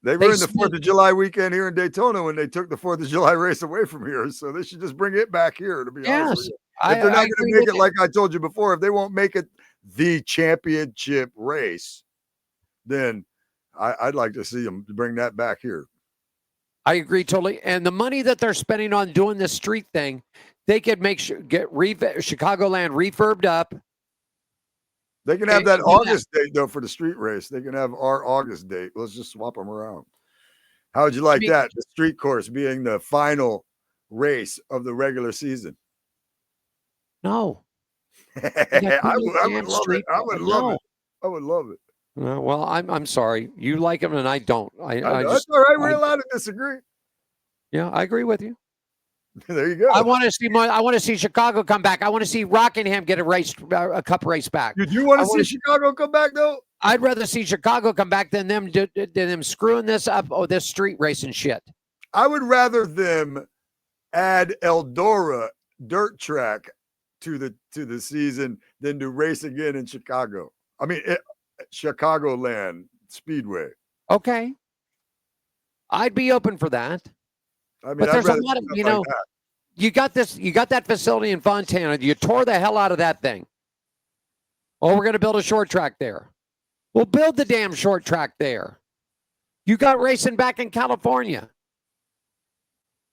They ruined the 4th of July weekend here in Daytona when they took the 4th of July race away from here. So they should just bring it back here, to be honest with you. If they're not going to make it, like I told you before, if they won't make it the championship race, then I'd like to see them bring that back here. I agree totally. And the money that they're spending on doing this street thing, they could get Chicagoland refurbed up. They can have that August date, though, for the street race. They can have our August date. Let's just swap them around. How would you like that? The street course being the final race of the regular season. No. I would love it. I would love it. Well, I'm sorry. You like them and I don't. That's all right. We're allowed to disagree. Yeah, I agree with you. There you go. I want to see Chicago come back. I want to see Rockingham get a cup race back. You do want to see Chicago come back, though? I'd rather see Chicago come back than them screwing this up this street racing shit. I would rather them add Eldora dirt track to the season than to race again in Chicago. I mean, Chicagoland Speedway. Okay. I'd be open for that. I mean, but there's a lot of, you got that facility in Fontana. You tore the hell out of that thing. Oh, we're going to build a short track there. We'll build the damn short track there. You got racing back in California.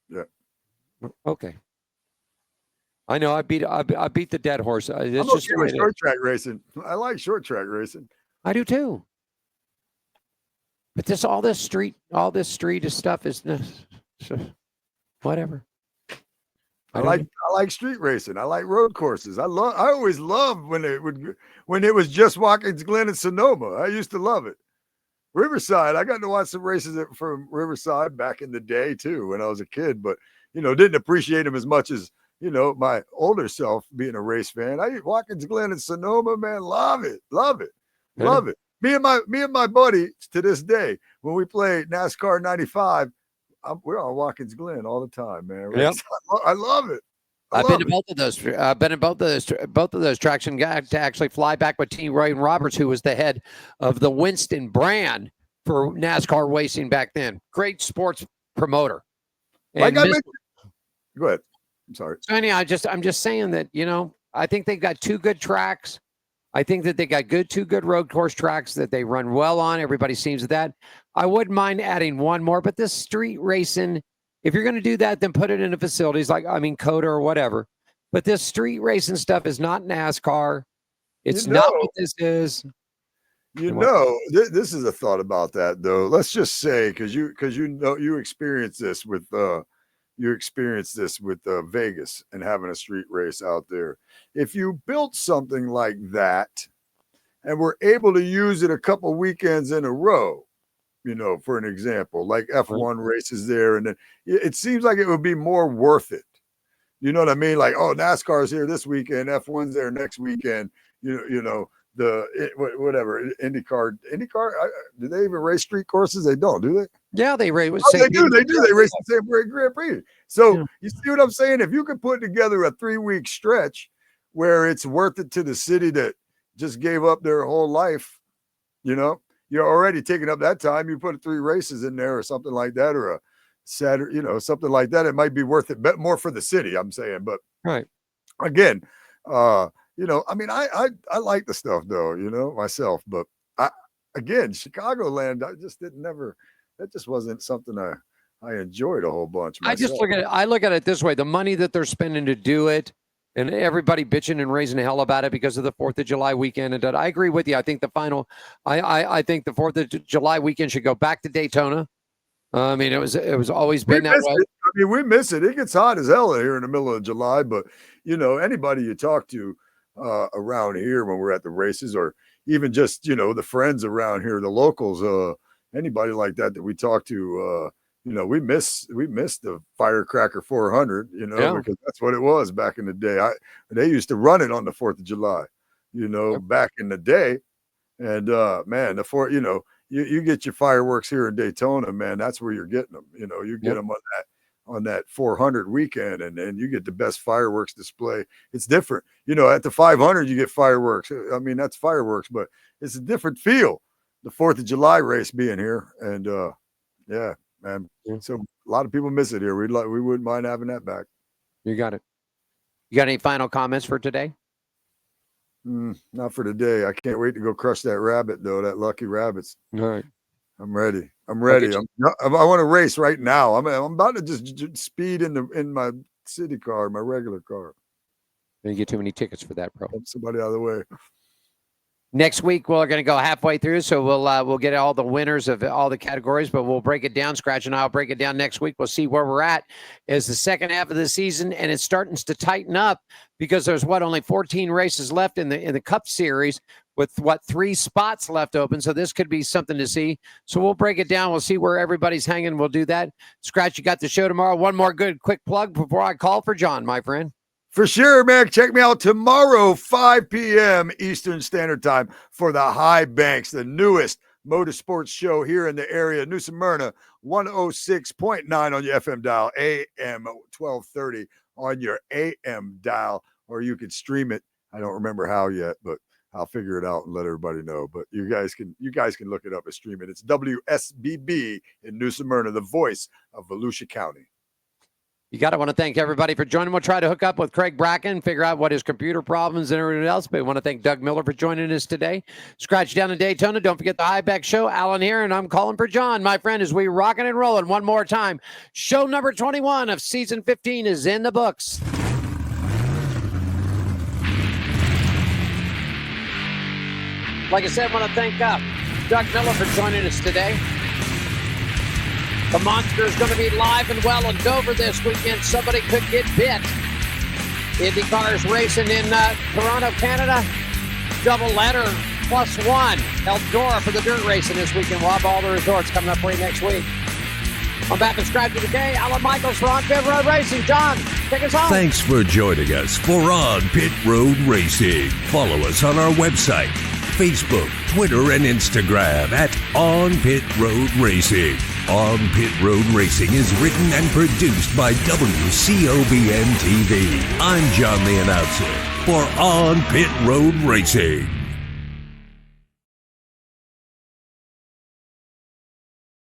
Yeah. Okay. I know I beat the dead horse. It's I'm just okay with short track racing. I like short track racing. I do too. But all this street stuff is whatever. I like street racing. I like road courses. I always loved when it was just Watkins Glen and Sonoma. I used to love it. Riverside, I got to watch some races from Riverside back in the day too when I was a kid, but didn't appreciate them as much as my older self being a race fan. Watkins Glen and Sonoma, man, love it. Me and my buddy to this day, when we play NASCAR 95, we're on Watkins Glen all the time, man. Yep. I love it. I've been to both of those. I've been in both of those tracks and got to actually fly back with T. Ryan Roberts, who was the head of the Winston brand for NASCAR racing back then. Great sports promoter. Go ahead. I'm sorry. So anyhow, I'm just saying that I think they've got 2 good tracks. I think that they got 2 good road course tracks that they run well on. Everybody seems that. I wouldn't mind adding one more, but this street racing, if you're going to do that, then put it into facilities like, COTA or whatever. But this street racing stuff is not NASCAR. It's not what this is. This is a thought about that though. Let's just say, because you experienced this with Vegas and having a street race out there. If you built something like that and were able to use it a couple weekends in a row, for an example, like F1 races there, and then it seems like it would be more worth it. You know what I mean? Like, oh, NASCAR's here this weekend, F1's there next weekend, whatever IndyCar. Do they even race street courses? They don't, do they? Yeah, they race. They do. They race the same Grand Prix. So you see what I'm saying? If you could put together a 3-week stretch where it's worth it to the city that just gave up their whole life, you're already taking up that time. You put 3 races in there or something like that, or a Saturday, something like that. It might be worth it, but more for the city. I'm saying, but right again, I mean, I like the stuff though, myself, but Chicagoland, that just wasn't something I enjoyed a whole bunch myself. I just look at it this way: the money that they're spending to do it, and everybody bitching and raising hell about it because of the 4th of July weekend. And I agree with you. I think I think the 4th of July weekend should go back to Daytona. I mean, it was always been that way. I mean, we miss it. It gets hot as hell here in the middle of July, but anybody you talk to around here when we're at the races, or even just the friends around here, the locals, anybody like that we talk to, we miss the Firecracker 400, because that's what it was back in the day. They used to run it on the 4th of July, back in the day, and man, the 4th, you get your fireworks here in Daytona, man. That's where you're getting them. You get them on that 400 weekend, and then you get the best fireworks display. It's different. At the 500, you get fireworks. I mean, that's fireworks, but it's a different feel. The 4th of July race being here, and yeah, man. So a lot of people miss it here. We wouldn't mind having that back. You got it. You got any final comments for today? Not for today. I can't wait to go crush that rabbit, though. That lucky rabbits. All right. I'm ready. I want to race right now. I'm about to just speed in my city car, my regular car. You get too many tickets for that, bro. Pump somebody out of the way. Next week, we're going to go halfway through, so we'll get all the winners of all the categories, but we'll break it down. Scratch and I'll break it down next week. We'll see where we're at as the second half of the season, and it's starting to tighten up because there's only 14 races left in the Cup Series with 3 spots left open. So this could be something to see. So we'll break it down. We'll see where everybody's hanging. We'll do that. Scratch, you got the show tomorrow. One more quick plug before I call for John, my friend. For sure, man. Check me out tomorrow, 5 p.m. Eastern Standard Time for the High Banks, the newest motorsports show here in the area. New Smyrna, 106.9 on your FM dial, AM 1230 on your AM dial, or you can stream it. I don't remember how yet, but I'll figure it out and let everybody know. But you guys can look it up and stream it. It's WSBB in New Smyrna, the voice of Volusia County. You got to want to thank everybody for joining. We'll try to hook up with Craig Bracken, figure out what his computer problems and everything else. But we want to thank Doug Miller for joining us today. Scratch down in Daytona. Don't forget the Highback Show. Alan here, and I'm calling for John, my friend, as we rocking and rolling one more time. Show number 21 of season 15 is in the books. Like I said, I want to thank Doug Miller for joining us today. The Monster is going to be live and well in Dover this weekend. Somebody could get bit. IndyCar is racing in Toronto, Canada. Double letter +1. Eldora for the dirt racing this weekend. We'll have all the resorts coming up for you next week. I'm back and subscribe to the day. Alan Michaels for On Pit Road Racing. John, take us home. Thanks for joining us for On Pit Road Racing. Follow us on our website, Facebook, Twitter, and Instagram at On Pit Road Racing. On Pit Road Racing is written and produced by WCOBN TV. I'm John the Announcer for On Pit Road Racing.